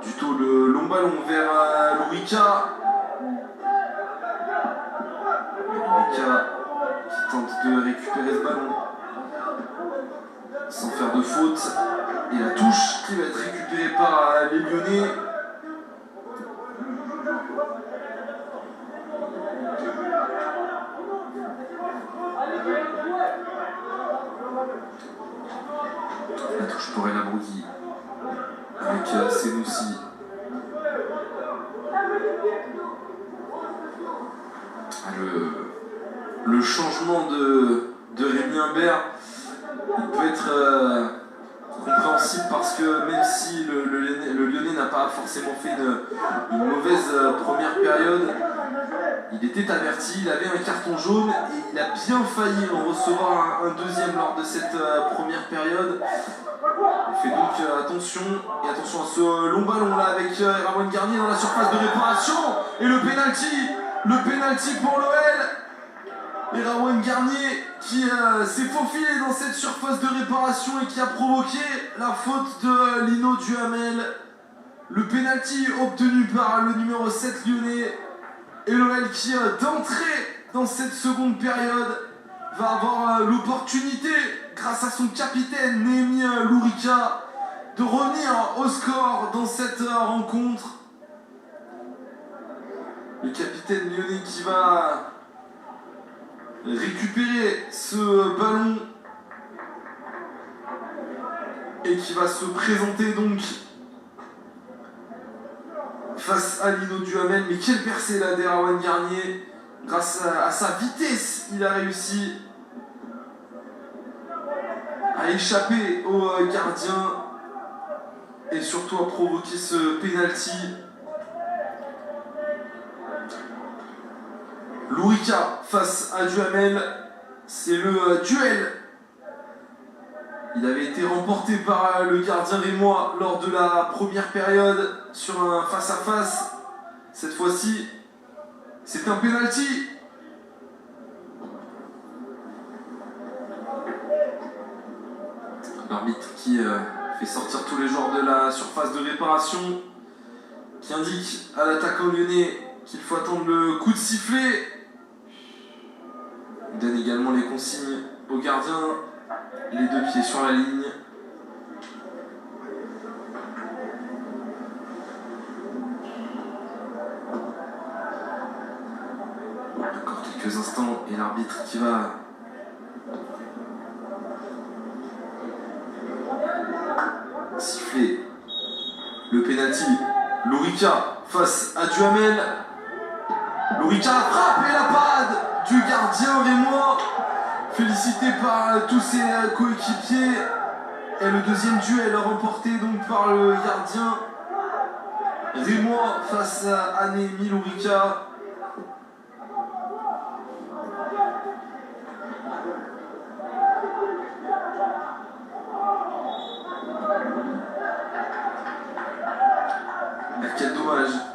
Duto, le long ballon vers Lourica. Lourica qui tente de récupérer ce ballon. sans faire de faute. Et la touche qui va être récupérée par les Lyonnais. La touche pour El Abroudi avec Senoussi. Le changement de Rémi Imbert, il peut être compréhensible parce que même si le Lyonnais n'a pas forcément fait une mauvaise première période, il était averti, il avait un carton jaune et il a bien failli en recevoir un deuxième lors de cette première période. Il fait donc attention, et attention à ce long ballon là avec Erwan Garnier dans la surface de réparation et le penalty pour l'OL. Erwan Garnier qui s'est faufilé dans cette surface de réparation et qui a provoqué la faute de Lino Duhamel. Le penalty obtenu par le numéro 7 lyonnais. Et l'OL qui, d'entrée dans cette seconde période, va avoir l'opportunité, grâce à son capitaine Néhémie Lourika, de revenir au score dans cette rencontre. Le capitaine lyonnais qui va récupérer ce ballon et qui va se présenter donc face à Lino Duhamel. Mais quelle percée là d'Erwan Garnier. Grâce à sa vitesse, il a réussi à échapper au gardien et surtout à provoquer ce penalty. Lourika face à Duhamel, c'est le duel. Il avait été remporté par le gardien rémois lors de la première période sur un face-à-face. Cette fois-ci, c'est un penalty. L'arbitre qui fait sortir tous les joueurs de la surface de réparation, qui indique à l'attaquant lyonnais qu'il faut attendre le coup de sifflet. Il donne également les consignes au gardien, les deux pieds sur la ligne. Encore quelques instants et l'arbitre qui va siffler le penalty. Lourika face à Duhamel. Lourika frappe et la parade du gardien rémois, félicité par tous ses coéquipiers. Et le deuxième duel remporté donc par le gardien rémois face à Néhémie Lourika.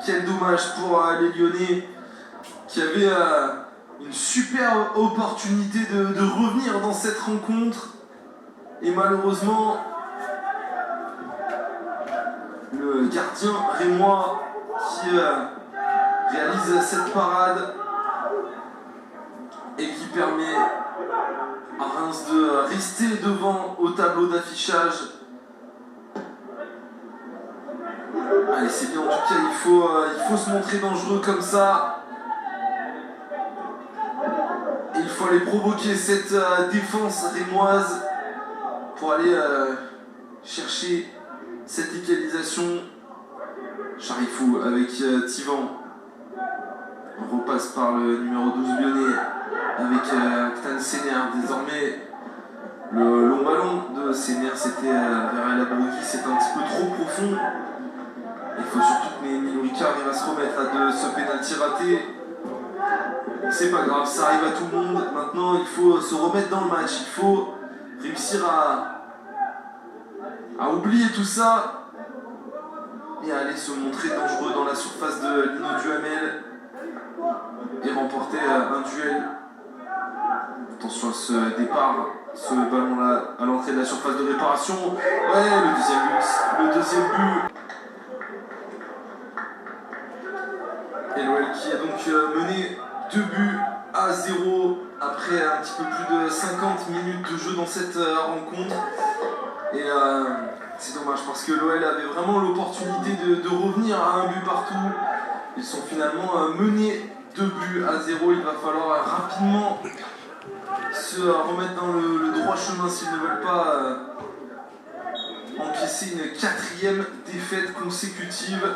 Quel dommage pour les Lyonnais qui avaient une super opportunité de revenir dans cette rencontre. Et malheureusement, le gardien rémois qui réalise cette parade et qui permet à Reims de rester devant au tableau d'affichage. Allez, c'est bien, en tout cas, il faut se montrer dangereux comme ça. Et il faut aller provoquer cette défense rémoise pour aller chercher cette égalisation. Charifou avec Tivan. On repasse par le numéro 12 lyonnais avec Ktan Sener. Désormais, le long ballon de Sener, c'était vers El Abroudi, c'est un petit peu trop profond. Il faut surtout que Néhémie Lourika arrive à se remettre de ce pénalty raté. C'est pas grave, ça arrive à tout le monde. Maintenant, il faut se remettre dans le match. Il faut réussir à oublier tout ça et à aller se montrer dangereux dans la surface de Lino Duhamel et remporter un duel. Attention à ce départ, ce ballon-là à l'entrée de la surface de réparation. Ouais, le deuxième but. Et l'OL qui a donc mené 2 buts à 0 après un petit peu plus de 50 minutes de jeu dans cette rencontre. Et c'est dommage parce que l'OL avait vraiment l'opportunité de revenir à un but partout. Ils sont finalement menés 2 buts à 0. Il va falloir rapidement se remettre dans le droit chemin s'ils ne veulent pas encaisser une 4e défaite consécutive.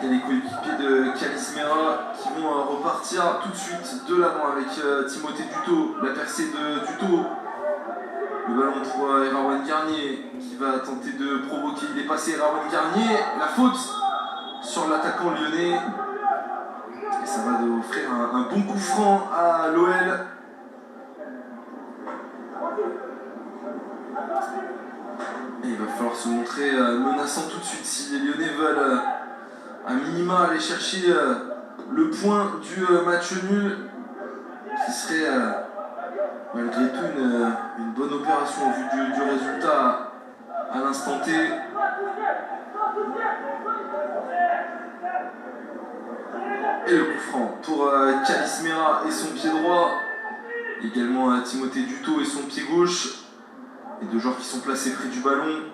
Et les coéquipiers de Calismera qui vont repartir tout de suite de l'avant avec Timothée Duto, la percée de Duto. Le ballon pour Erwan Garnier qui va tenter de provoquer. Il est passé Erwan Garnier, la faute sur l'attaquant lyonnais. Et ça va offrir un bon coup franc à l'OL. Et il va falloir se montrer menaçant tout de suite si les Lyonnais veulent à minima aller chercher le point du match nul, qui serait malgré tout une bonne opération au vu du résultat à l'instant T. Et le coup franc pour Calismera et son pied droit, également Timothée Duto et son pied gauche. Les 2 joueurs qui sont placés près du ballon.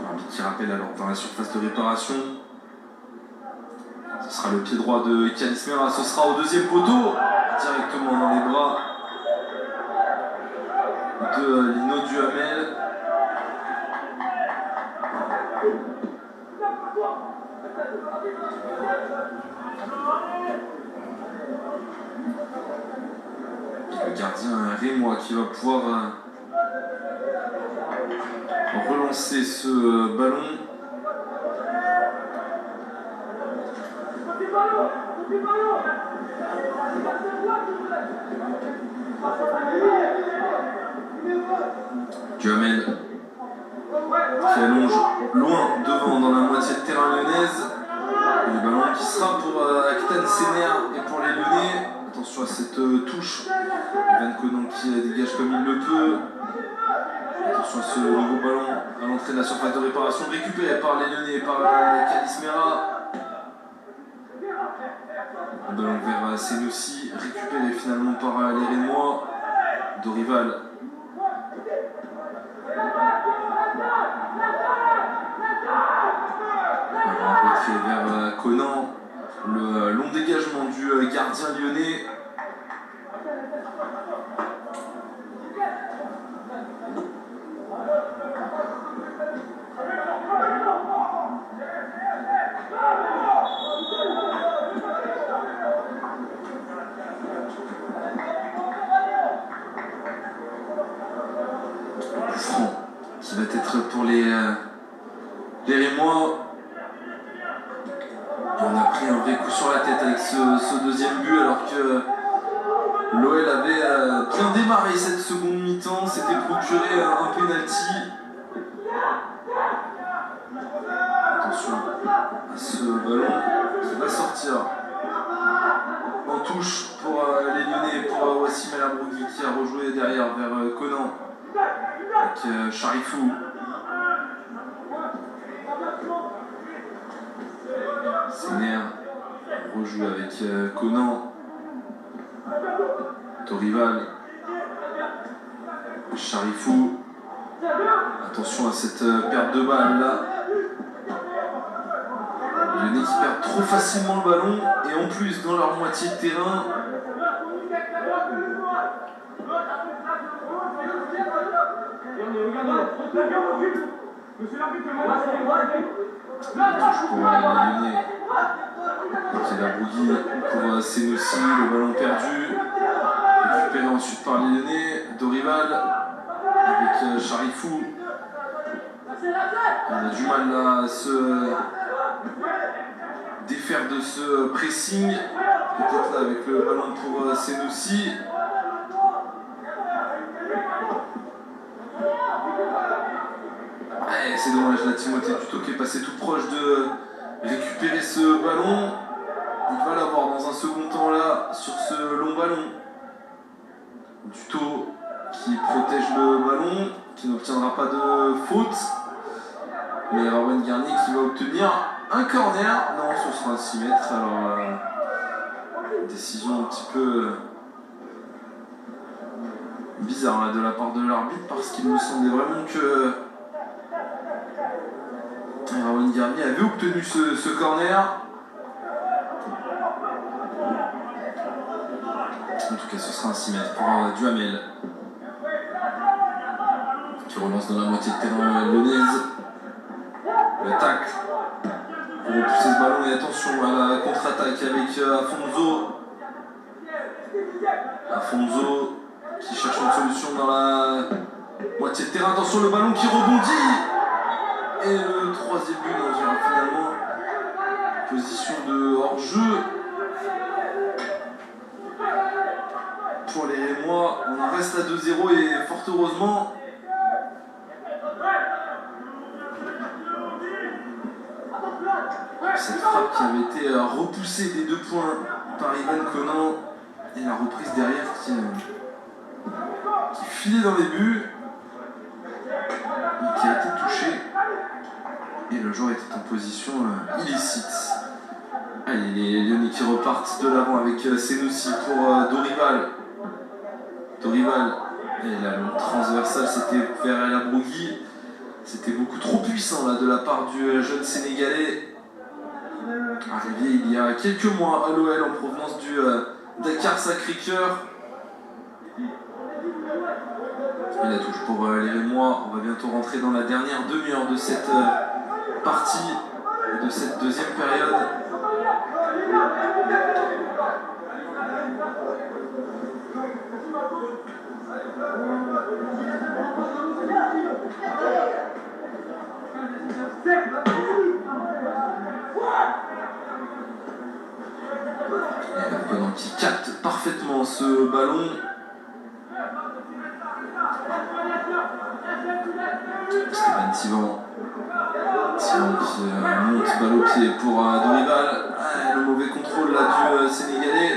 Un petit rappel alors dans la surface de réparation. Ce sera le pied droit de Calismera, ce sera au 2e poteau, directement dans les bras de Lino Duhamel. Le gardien Rémois qui va pouvoir relancer ce ballon. Duhamel qui allonge loin devant dans la moitié de terrain lyonnaise. Le ballon qui sera pour Aktan Sener et pour les Lyonnais. Attention à cette touche. Van Conan qui dégage comme il le peut. Attention à ce nouveau ballon à l'entrée de la surface de réparation récupéré par les Lyonnais et par Calismera. Le ballon vers Senoussi, récupéré finalement par les Rémois. Dorival. Un retrait vers Conan. Le long dégagement du gardien lyonnais. Franc qui va être pour les Rémois. On a pris un vrai coup sur la tête avec ce 2e but alors que l'OL avait bien démarré cette seconde mi-temps, s'était procuré un penalty. Attention à ce ballon qui va sortir en touche pour les Lyonnais, pour Wassim El Abrougui qui a rejoué derrière vers Conan avec Charifou. Sener rejoue avec Conan. Dorival. Charifou. Attention à cette perte de balle là. Les Lyonnais qui perdent trop facilement le ballon et en plus dans leur moitié de terrain. Touche pour les Lyonnais. C'est El Abrougui pour Senoussi, le ballon perdu. Récupéré ensuite par les Lyonnais. Dorival avec Charifou. On a du mal à se défaire de ce pressing. Peut-être là avec le ballon pour Senoussi. C'est dommage, là Timothée Duto qui est passé tout proche de récupérer ce ballon. Il va l'avoir dans un second temps là sur ce long ballon. Duto qui protège le ballon, qui n'obtiendra pas de faute. Mais Erwan Garnier qui va obtenir un corner. Non, ce sera un 6 mètres. Alors, décision un petit peu bizarre là, de la part de l'arbitre, parce qu'il me semblait vraiment que Erwan Garnier avait obtenu ce corner. En tout cas, ce sera un 6 mètres pour Duhamel, qui relance dans la moitié de terrain lyonnaise. Le tacle pour repousser ce ballon, et attention à la contre-attaque avec Afonso. Afonso qui cherche une solution dans la moitié de terrain. Attention, le ballon qui rebondit. Et le troisième but dans finalement position de hors-jeu pour les Rémois. On en reste à 2-0 et fort heureusement. Cette frappe qui avait été repoussée des 2 points par Ivan Conan, et la reprise derrière qui filait dans les buts, mais qui a été touchée. Et le joueur était en position illicite. Allez, les Lyonnais qui repartent de l'avant avec Senoussi pour Dorival. Dorival, et la longue transversale, c'était vers El Abrougui. C'était beaucoup trop puissant là de la part du jeune Sénégalais, arrivé il y a quelques mois à l'OL en provenance du Dakar Sacré-Cœur. Et la touche pour les Rémois. On va bientôt rentrer dans la dernière demi-heure de cette partie, de cette deuxième période. Et qui capte parfaitement ce ballon. Stéphane Thiban qui monte balle au pied pour Dorival. Le mauvais contrôle là du Sénégalais.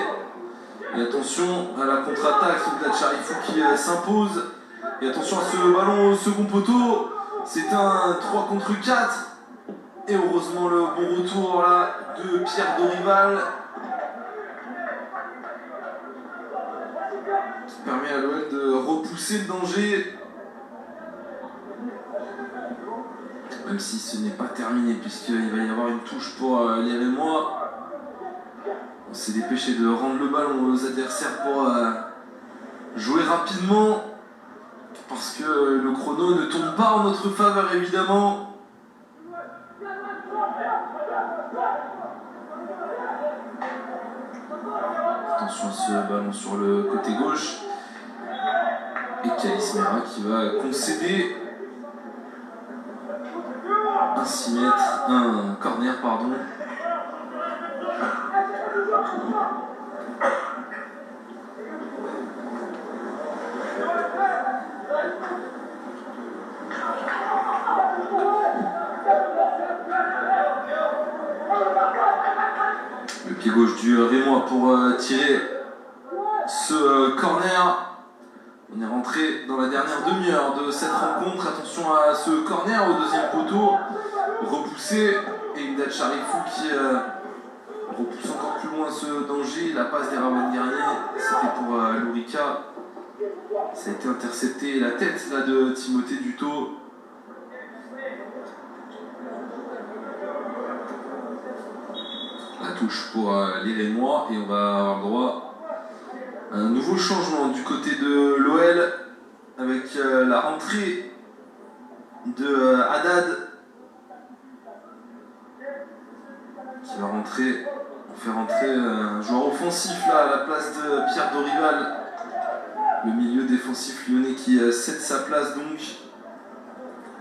Et attention à la contre-attaque, Imdad Charifou qui s'impose. Et attention à ce ballon au second poteau. C'est un 3 contre 4. Et heureusement le bon retour là de Pierre Dorival, qui permet à l'OL de repousser le danger. Même si ce n'est pas terminé, puisqu'il va y avoir une touche pour les Rémois. On s'est dépêché de rendre le ballon aux adversaires pour jouer rapidement, parce que le chrono ne tourne pas en notre faveur évidemment. Attention à ce ballon sur le côté gauche. Et Kalis Mera qui va concéder un 6 mètres, un corner pardon. Le pied gauche du Rémois pour tirer ce corner. On est rentré dans la dernière demi-heure de cette rencontre. Attention à ce corner au deuxième poteau, repoussé, et Imdad Charifou qui repousse encore plus loin ce danger. La passe d'Erwan Garnier, c'était pour Lourika. Ça a été intercepté. La tête là de Timothée Dutot. La touche pour les Rémois, et on va avoir droit à un nouveau changement du côté de l'OL avec la rentrée de Haddad qui va rentrer. On fait rentrer un joueur offensif là à la place de Pierre Dorival, le milieu défensif lyonnais qui cède sa place donc.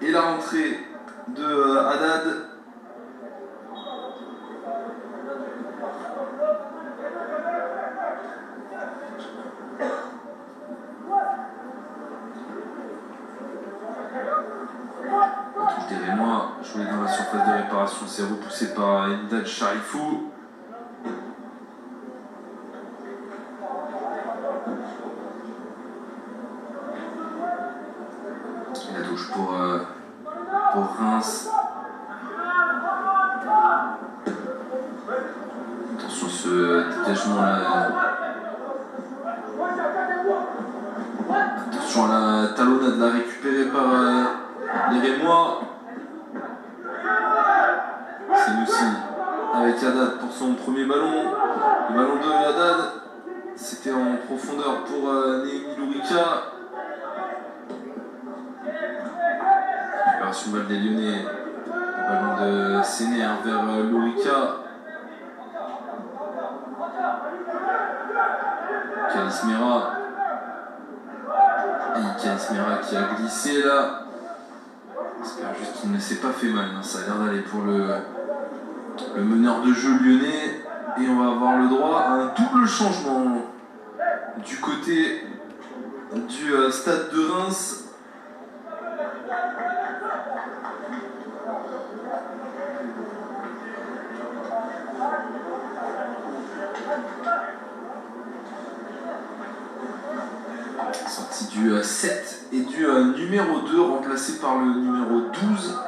Et la rentrée de Haddad. Joué dans la surface de réparation, c'est repoussé par Imdad Charifou. Et la touche pour Reims. dégagement là. Attention à la talonnade là, récupérée par les Rémois. Senoussi avec Haddad pour son premier ballon. Le ballon de Haddad, c'était en profondeur pour Néhémie Lourika. Récupération balle des Lyonnais. Le ballon de Séné vers Lourika. Kalismera. Et Kalismera qui a glissé là. J'espère juste qu'il ne s'est pas fait mal. Ça a l'air d'aller pour le meneur de jeu lyonnais. Et on va avoir le droit à un double changement du côté du stade de Reims. Sortie du 7 et du numéro 2, remplacé par le numéro 12.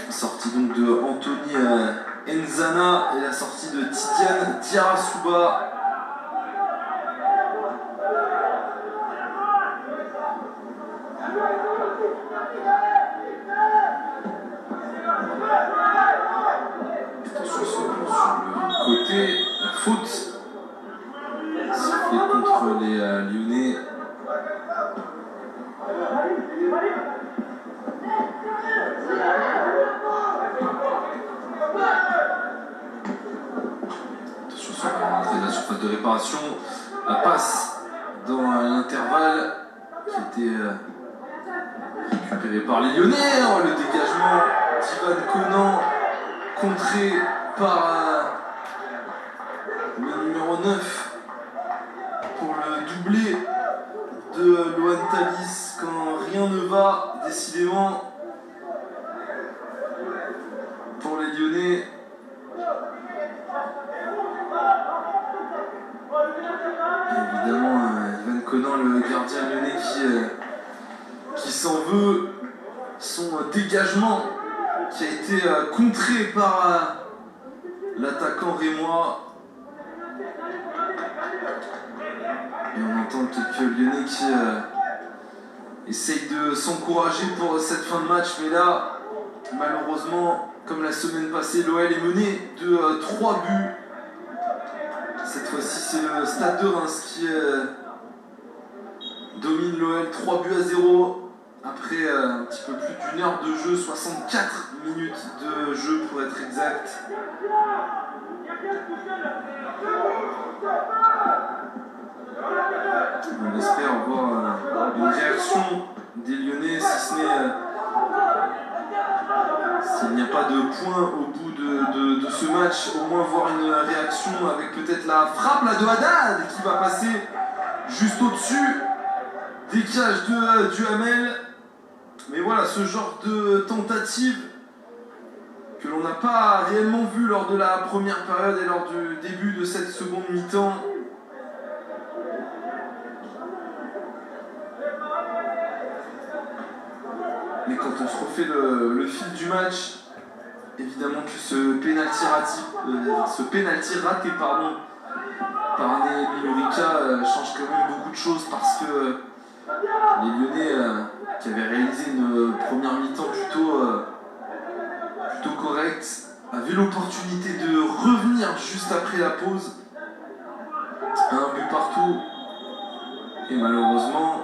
Sortie donc de Anthony Nzana et la sortie de Tidiane Diarra-Souba. Côté, la faute sifflée contre les Lyonnais. Attention sur l'entrée de la surface de réparation. La passe dans l'intervalle qui était récupérée par les Lyonnais. Oh, le dégagement d'Ivan Conan contré par le numéro 9 pour le doublé de Loan Thalys quand rien ne va décidément pour les Lyonnais. Et évidemment Ivan Conan, le gardien lyonnais qui s'en veut, son dégagement qui a été contré par l'attaquant rémois. Et on entend quelques Lyonnais qui essayent de s'encourager pour cette fin de match. Mais là, malheureusement, comme la semaine passée, l'OL est mené de 3 buts. Cette fois-ci, c'est le Stade de Reims qui domine l'OL 3 buts à 0. Après un petit peu plus d'une heure de jeu, 64 minutes de jeu pour être exact. On espère voir une réaction des Lyonnais, si ce n'est s'il n'y a pas de point au bout de ce match, au moins voir une réaction avec peut-être la frappe là, de Haddad qui va passer juste au-dessus des cages de Duhamel. Mais voilà, ce genre de tentative que l'on n'a pas réellement vu lors de la première période et lors du début de cette seconde mi-temps. Mais quand on se refait le fil du match, évidemment que ce pénalty raté par Néhémie Lourika change quand même beaucoup de choses parce que les Lyonnais qui avaient réalisé une première mi-temps plutôt correcte avaient l'opportunité de revenir juste après la pause. Un but partout. Et malheureusement,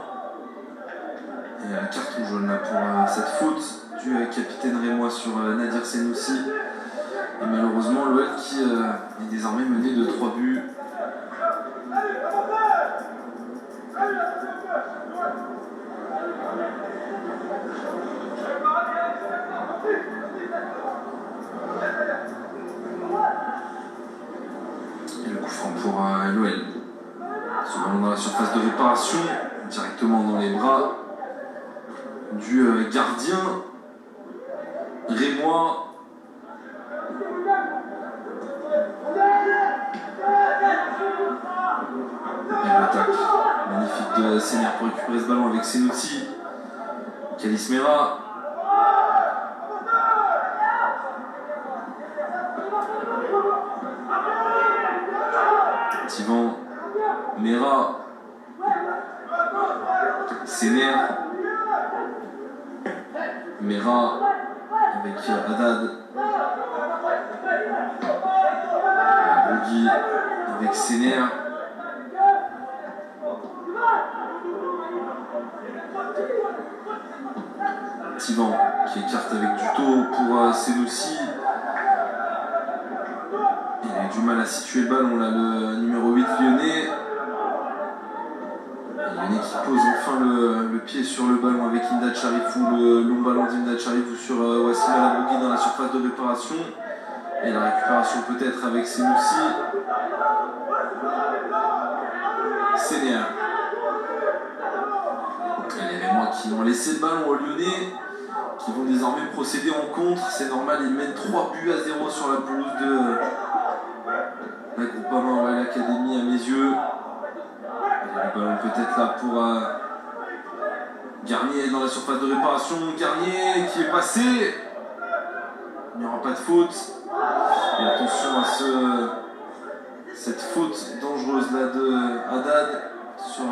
il y a un carton jaune là pour cette faute du capitaine rémois sur Nadir Senoussi. Et malheureusement, l'OL qui est désormais mené de 3 buts. Et le coup franc pour l'OL. Ce ballon dans la surface de réparation, directement dans les bras du gardien rémois. Et l'attaque magnifique de Séné pour récupérer ce ballon avec Senoussi. Kalismera. Séner. Mera avec Haddad. Bougui avec Séner. Tivan qui écarte avec Duto pour Senoussi. Il a eu du mal à situer le ballon là, le numéro 8 lyonnais. Lyonnais qui pose enfin le pied sur le ballon avec Imdad Charifou, le long ballon d'Imdad Charifou sur Wassim El Abougui dans la surface de réparation. Et la récupération peut-être avec Senoussi. Séner. Les Rémois qui ont laissé le ballon aux Lyonnais, qui vont désormais procéder en contre. C'est normal, ils mènent 3 buts à 0 sur la pelouse de la Groupama Royal Academy à mes yeux. Le ballon peut-être là pour Garnier dans la surface de réparation. Garnier qui est passé. Il n'y aura pas de faute. Et attention à cette faute dangereuse là de Haddad sur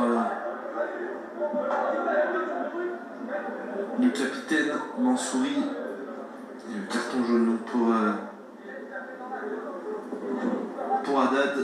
le capitaine Mansouri. Et le carton jaune donc pour Haddad.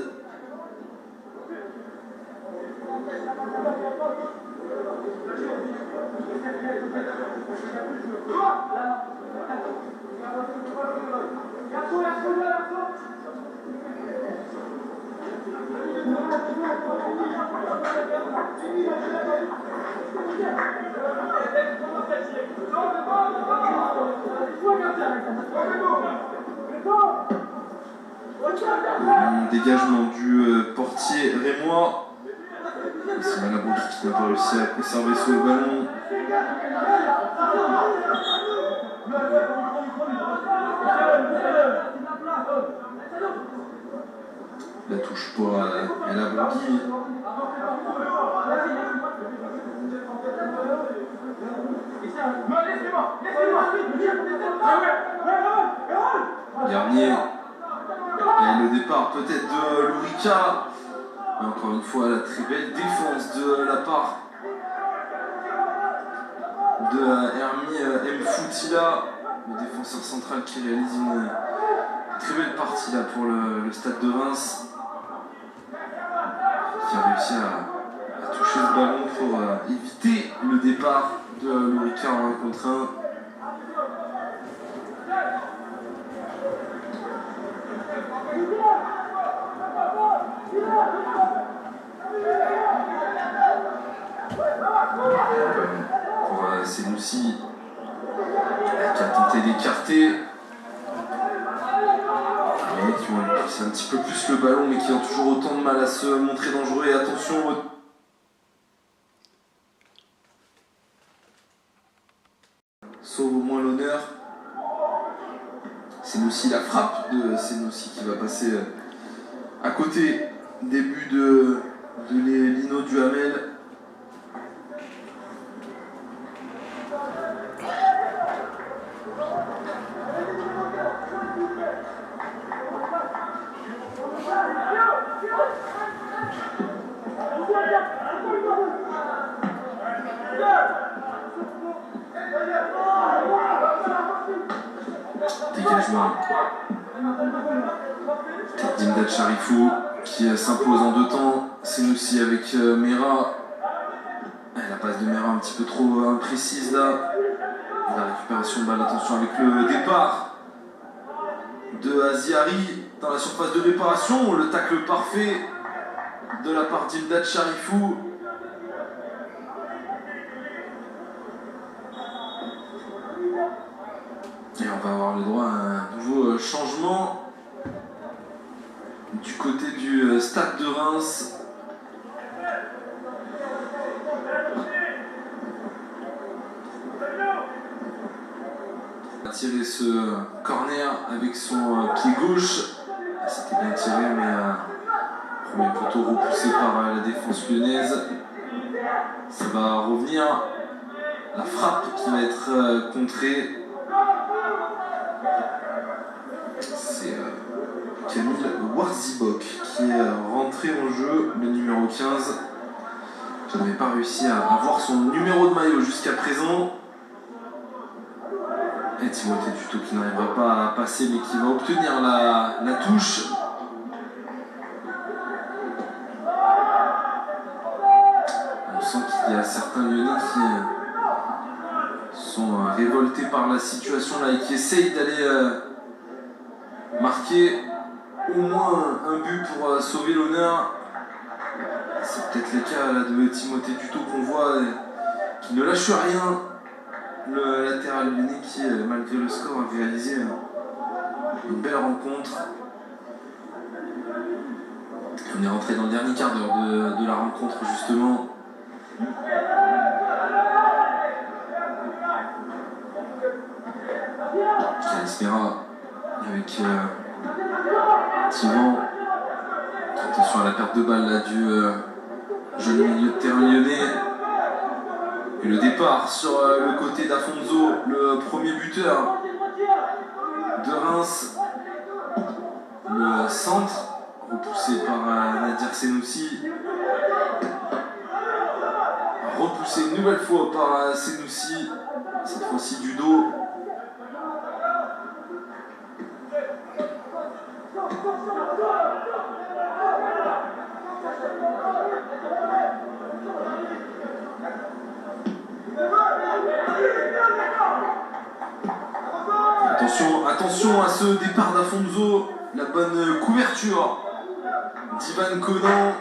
Dégagement du portier rémois. C'est Malabougui qui n'a pas réussi à conserver ce ballon. La touche pour El Abougui. Garnier. Et le départ peut-être de Lourika. Et encore une fois, la très belle défense de la part de Hermi Mfoutila, le défenseur central qui réalise une très belle partie là pour le stade de Reims, qui a réussi à toucher ce ballon pour éviter le départ de Lourika en 1 contre 1. Pour Senoussi qui a tenté d'écarter. Les mecs qui ont poussé un petit peu plus le ballon mais qui ont toujours autant de mal à se montrer dangereux. Et attention, sauve au moins l'honneur. Senoussi, la frappe de Senoussi qui va passer à côté. Début de Lino Duhamel. Dégagement d'Imdad Charifou qui s'impose en 2 temps. Senoussi avec Mera. La passe de Mera un petit peu trop imprécise là. La récupération de balle, attention avec le départ de Aziari dans la surface de réparation. Le tacle parfait de la part d'Imdad Charifou. Et on va avoir le droit à un nouveau changement du côté du stade de Reims. Il a tiré ce corner avec son pied gauche. C'était bien tiré, mais premier poteau repoussé par la défense lyonnaise. Ça va revenir. La frappe qui va être contrée. C'est Camille Warzibok qui est rentré en jeu, le numéro 15. Je n'avais pas réussi à voir son numéro travail jusqu'à présent. Et Timothée Duto qui n'arrivera pas à passer mais qui va obtenir la touche. On sent qu'il y a certains Lyonnais qui sont révoltés par la situation là et qui essayent d'aller marquer au moins un but pour sauver l'honneur. C'est peut-être le cas là, de Timothée Duto qu'on voit qui ne lâche rien. Le latéral lyonnais qui, malgré le score, a réalisé une belle rencontre. On est rentré dans le dernier quart d'heure de la rencontre justement. Calismera avec Thivan. Attention à la perte de balle là, du jeune milieu de terrain lyonnais. Et le départ sur le côté d'Afonso, le premier buteur de Reims. Le centre, repoussé par Nadir Senoussi. Repoussé une nouvelle fois par Senoussi, cette fois-ci du dos. Attention à ce départ d'Afonso, la bonne couverture d'Ivan Conan.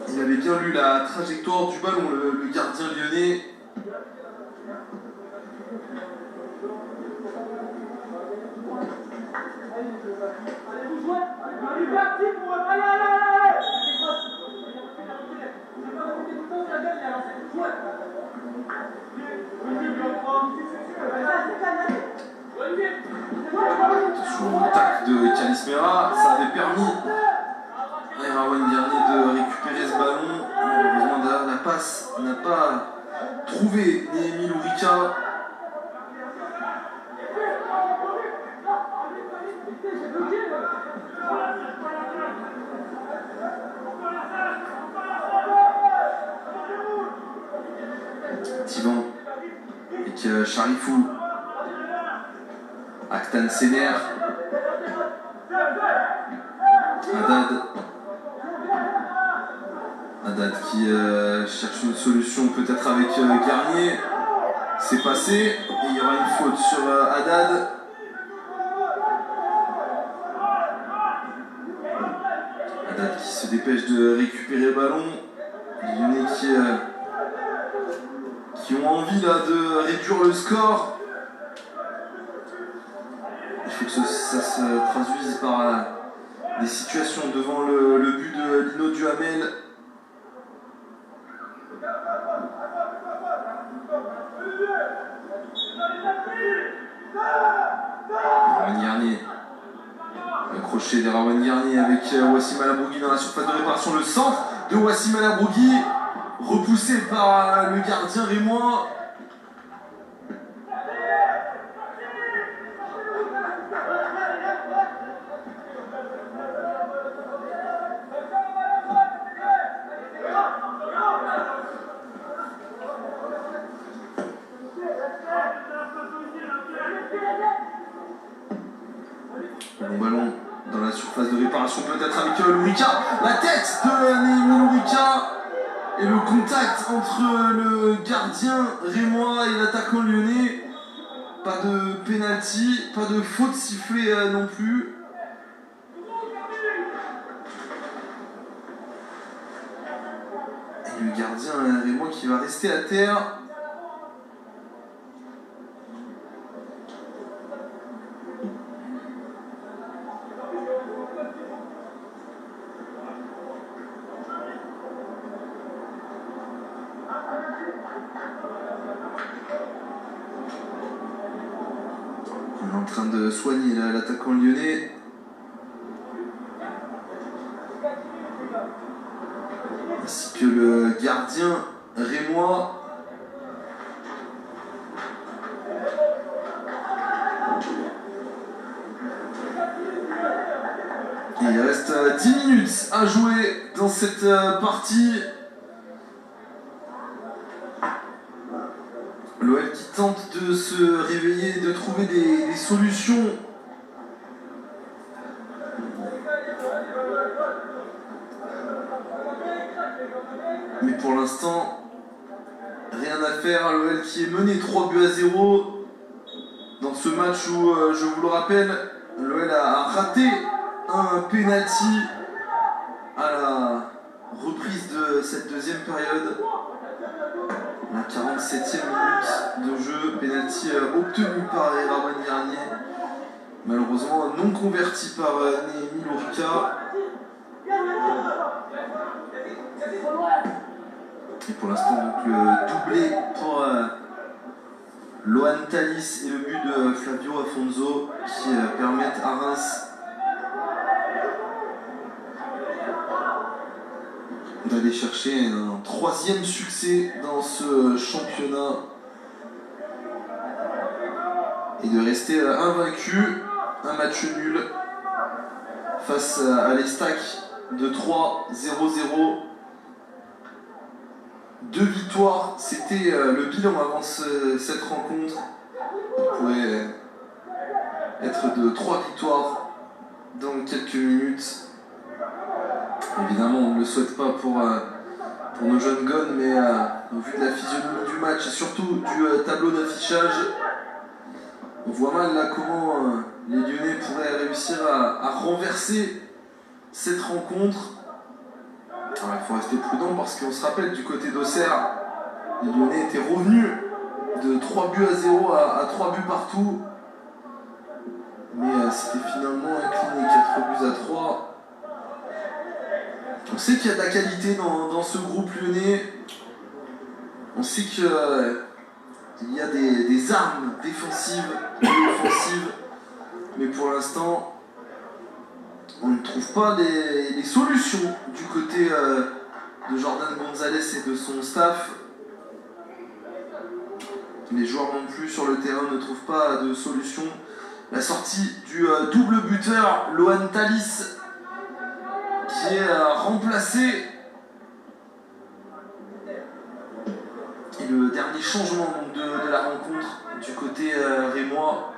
Il avait bien lu la trajectoire du ballon, le gardien lyonnais. Sur le tac de Calismera, ça avait permis à Erwan Garnier de récupérer ce ballon. Malheureusement, la passe n'a pas trouvé ni Emile Ourika. Thivan avec Charifou. Aktan Sener. Haddad qui cherche une solution peut-être avec Garnier. C'est passé et il y aura une faute sur Haddad. Haddad qui se dépêche de récupérer le ballon. Les Lyonnais qui ont envie là de réduire le score. Il faut que ça se traduise par des situations devant le but de Lino Duhamel. Erwan Garnier. Le crochet d'Erwan Garnier avec Wassim El Abrougui dans la surface de réparation. Le centre de Wassim El Abrougui, repoussé par le gardien rémois. Bon ballon dans la surface de réparation peut-être avec Lourika. La tête de Néhémie Lourika. Et le contact entre le gardien rémois et l'attaquant lyonnais. Pas de pénalty, pas de faute sifflée non plus. Et le gardien rémois qui va rester à terre. On est en train de soigner l'attaquant lyonnais. Ainsi que le gardien rémois. Et il reste 10 minutes à jouer dans cette partie. L'OL qui tente de se réveiller, de trouver des solutions. Mais pour l'instant, rien à faire. L'OL qui est mené 3-0 dans ce match où, je vous le rappelle, l'OL a raté un penalty à la reprise de cette deuxième période. La 47e minute de jeu, penalty obtenu par Erwan Garnier, malheureusement non converti par Néhémie Lorica. Et pour l'instant, donc le doublé pour Lohan Thalys et le but de Flavio Afonso qui permettent à Reims d'aller chercher un 3e succès dans ce championnat et de rester invaincu. Un match nul face à l'Estac de 3-0-0. 2 victoires, c'était le bilan avant cette rencontre. Il pourrait être de 3 victoires dans quelques minutes. Évidemment, on ne le souhaite pas pour nos jeunes gones, mais au vu de la physionomie du match et surtout du tableau d'affichage, on voit mal là comment les Lyonnais pourraient réussir à renverser cette rencontre. Alors, il faut rester prudent parce qu'on se rappelle du côté d'Auxerre, les Lyonnais étaient revenus de 3-0 à 3 buts partout. Mais c'était finalement incliné 4-3. On sait qu'il y a de la qualité dans ce groupe lyonnais. On sait qu'il y a des armes défensives et offensives. Mais pour l'instant, on ne trouve pas les solutions du côté de Jordan Gonzalez et de son staff. Les joueurs non plus sur le terrain ne trouvent pas de solution. La sortie du double buteur, Lohan Thalys, qui est remplacé. Et le dernier changement donc, de la rencontre du côté rémois.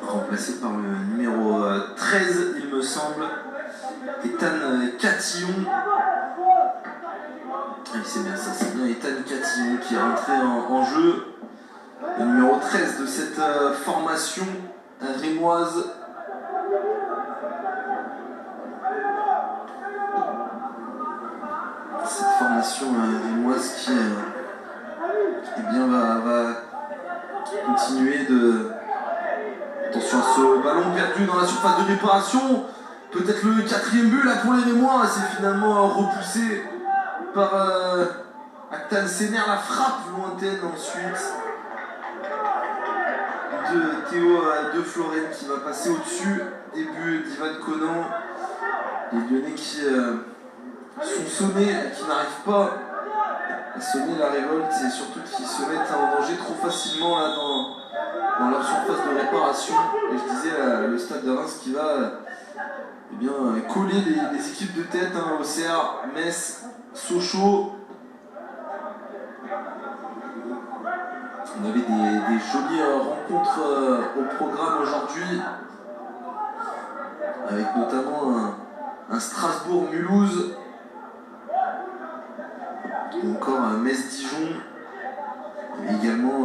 Remplacé par le numéro 13, il me semble, Ethan Catillon. Oui, c'est bien ça, c'est bien Ethan Catillon qui est rentré en jeu. Le numéro 13 de cette formation rémoise. Cette formation rémoise qui eh bien, va continuer de... Attention à ce ballon perdu dans la surface de réparation. Peut-être le 4e but là pour les Rémois. C'est finalement repoussé par Aktan Sener. La frappe lointaine ensuite de Théo De Florent qui va passer au-dessus des buts d'Ivan Conan. Les Lyonnais qui sont sonnés et qui n'arrivent pas à sonner la révolte et surtout qui se mettent en danger trop facilement là, dans leur surface de réparation. Et je disais le stade de Reims qui va eh bien, coller les équipes de tête, hein, Auxerre, Metz, Sochaux. On avait des jolies rencontres au programme aujourd'hui, avec notamment un Strasbourg-Mulhouse, ou encore un Metz-Dijon, et également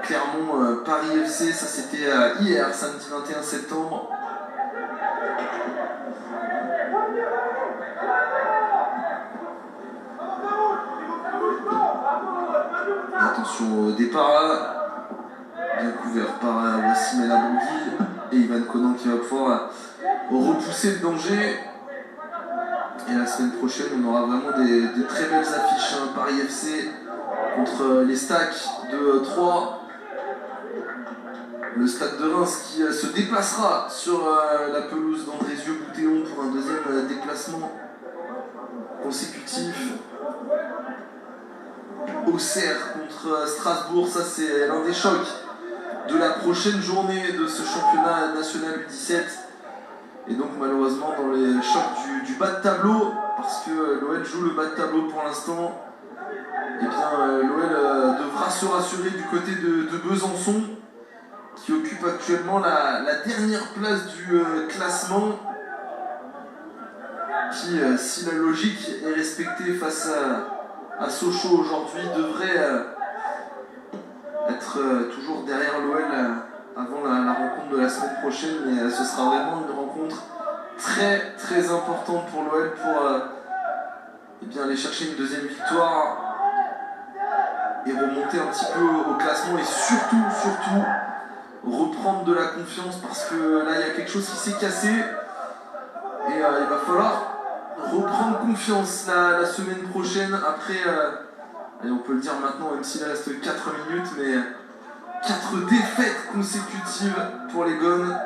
Clermont-Paris FC, ça c'était hier, samedi 21 septembre. Attention au départ là, bien couvert par Wassim El Abougui et Ivan Conan qui va pouvoir repousser le danger. Et la semaine prochaine, on aura vraiment des très belles affiches. Hein. Paris FC contre les Stacks de 3. Le Stade de Reims qui se déplacera sur la pelouse d'Andrézieux-Boutéon pour un deuxième déplacement consécutif. Auxerre contre Strasbourg, ça c'est l'un des chocs de la prochaine journée de ce championnat national U17. Et donc malheureusement dans les chocs du bas de tableau, parce que l'OL joue le bas de tableau pour l'instant, et bien l'OL devra se rassurer du côté de Besançon, qui occupe actuellement la dernière place du classement, qui, si la logique est respectée face à Sochaux aujourd'hui, devrait être toujours derrière l'OL avant la rencontre de la semaine prochaine. Mais ce sera vraiment une rencontre très très importante pour l'OL pour eh bien, aller chercher une deuxième victoire et remonter un petit peu au classement, et surtout reprendre de la confiance, parce que là il y a quelque chose qui s'est cassé et il va falloir reprendre confiance la semaine prochaine après, allez, on peut le dire maintenant même s'il reste 4 minutes, mais 4 défaites consécutives pour les Gones.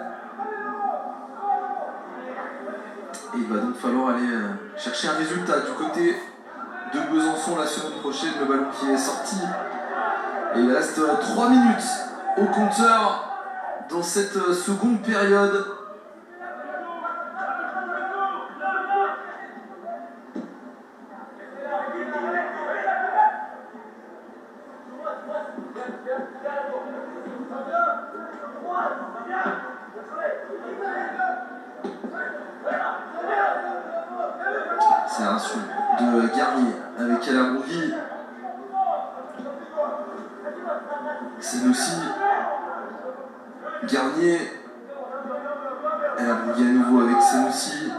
Et il va donc falloir aller chercher un résultat du côté de Besançon la semaine prochaine. Le ballon qui est sorti et il reste 3 minutes au compteur dans cette seconde période. Accélération de Garnier avec El Amrougui. Senoussi. Garnier. El Amrougui à nouveau avec Senoussi.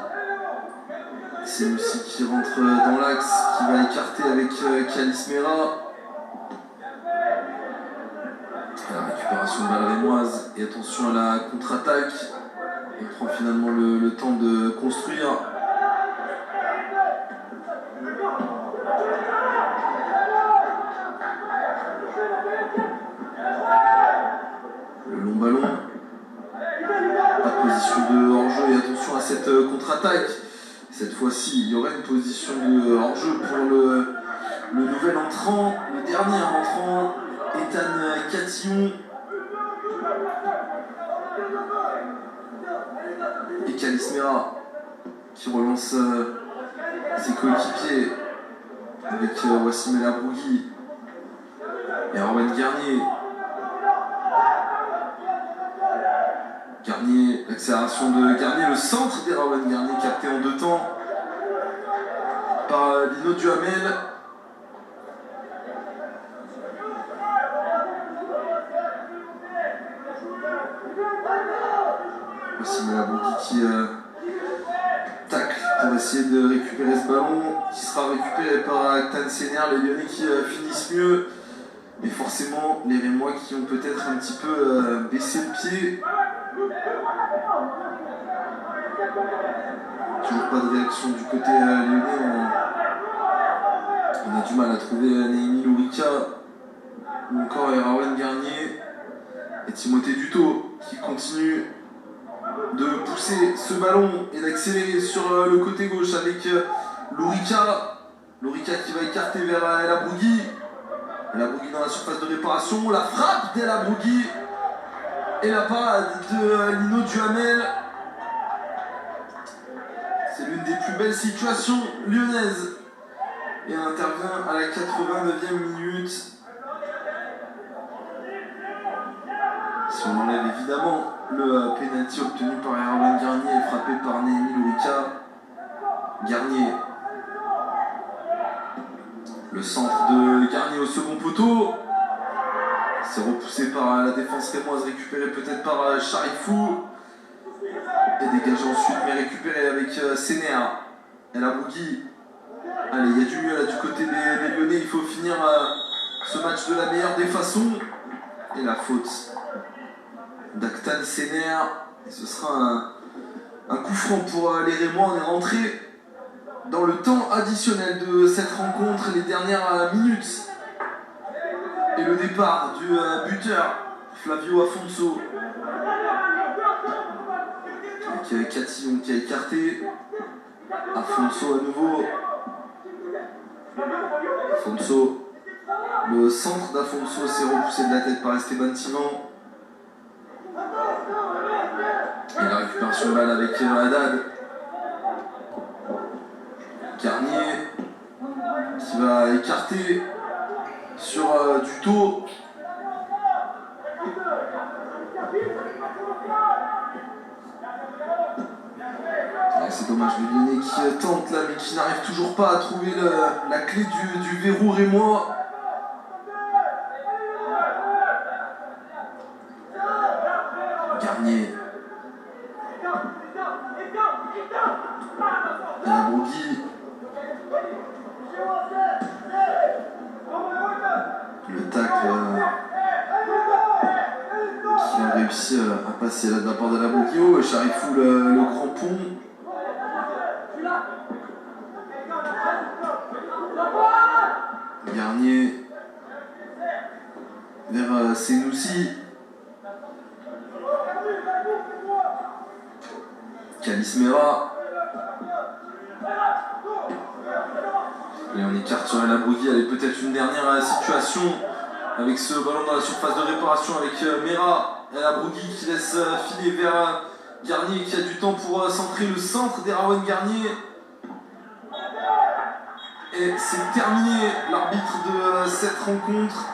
Senoussi qui rentre dans l'axe, qui va écarter avec Kalismera. La récupération de balle rémoise et attention à la contre-attaque. On prend finalement le temps de construire. Le long ballon. Pas de position de hors-jeu et attention à cette contre-attaque. Cette fois-ci, il y aurait une position de hors-jeu pour le nouvel entrant, le dernier entrant, Ethan Catillon. Et Kalismera qui relance ses coéquipiers avec Wassim El Amrougui et Erwan Garnier. Garnier, l'accélération de Garnier, le centre d'Erwan Garnier capté en 2 temps par Lino Duhamel. Wassim El Amrougui qui tacle pour essayer de récupérer ce ballon, qui sera récupéré par Tan Sener. Les Lyonnais qui finissent mieux, mais forcément les Rémois qui ont peut-être un petit peu baissé le pied. Toujours pas de réaction du côté lyonnais. On a du mal à trouver Néhémie Lourika ou encore Erwan Garnier et Timothée Duto qui continue de pousser ce ballon et d'accélérer sur le côté gauche avec Lourika. Lourika qui va écarter vers El Amrougui. El Amrougui dans la surface de réparation. La frappe d'El Amrougui et la parade de Lino Duhamel. C'est l'une des plus belles situations lyonnaises. Et elle intervient à la 89e minute. Si on enlève évidemment le pénalty obtenu par Erwan Garnier et frappé par Néhémie Lourika. Garnier. Le centre de Garnier au second poteau. C'est repoussé par la défense rémoise, récupéré peut-être par Charifou. Et dégagé ensuite, mais récupéré avec Sener. El Amrougui. Allez, il y a du mieux là du côté des Lyonnais. Il faut finir ce match de la meilleure des façons. Et la faute d'Aktan Sener. Et ce sera un coup franc pour les Rémois. On est rentré dans le temps additionnel de cette rencontre, les dernières minutes. Et le départ du buteur, Flavio Afonso. Avec Catillon qui a écarté. Afonso à nouveau. Afonso. Le centre d'Afonso s'est repoussé de la tête par Esteban Timan. une balle avec Haddad. Garnier qui va écarter sur du taux. C'est dommage, le Lyonnais qui tente là mais qui n'arrive toujours pas à trouver la clé du verrou rémois. Garnier. Bourgui. Le tacle qui a réussi à passer là de la part de la Bourgui. Oh, Charifou le grand pont. Garnier vers Senoussi. Calismera. Et on écarte sur la Bourgui. Allez, peut-être une dernière situation avec ce ballon dans la surface de réparation avec Mera et la Bourgui qui laisse filer vers Garnier qui a du temps pour centrer le centre d'Erwan Garnier. Et c'est terminé l'arbitre de cette rencontre.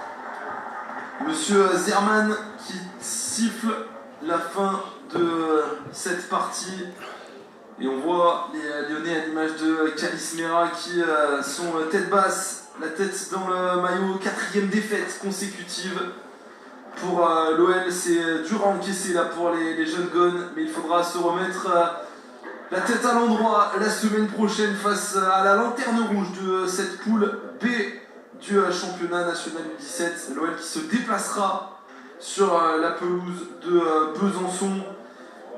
Monsieur Zerman qui siffle la fin de cette partie. Et on voit les Lyonnais à l'image de Calismera qui sont tête basse, la tête dans le maillot, 4e défaite consécutive pour l'OL. C'est dur à encaisser là pour les jeunes gones, mais il faudra se remettre la tête à l'endroit la semaine prochaine face à la lanterne rouge de cette poule B du championnat national U17. L'OL qui se déplacera sur la pelouse de Besançon.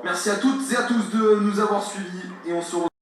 Merci à toutes et à tous de nous avoir suivis et on se retrouve.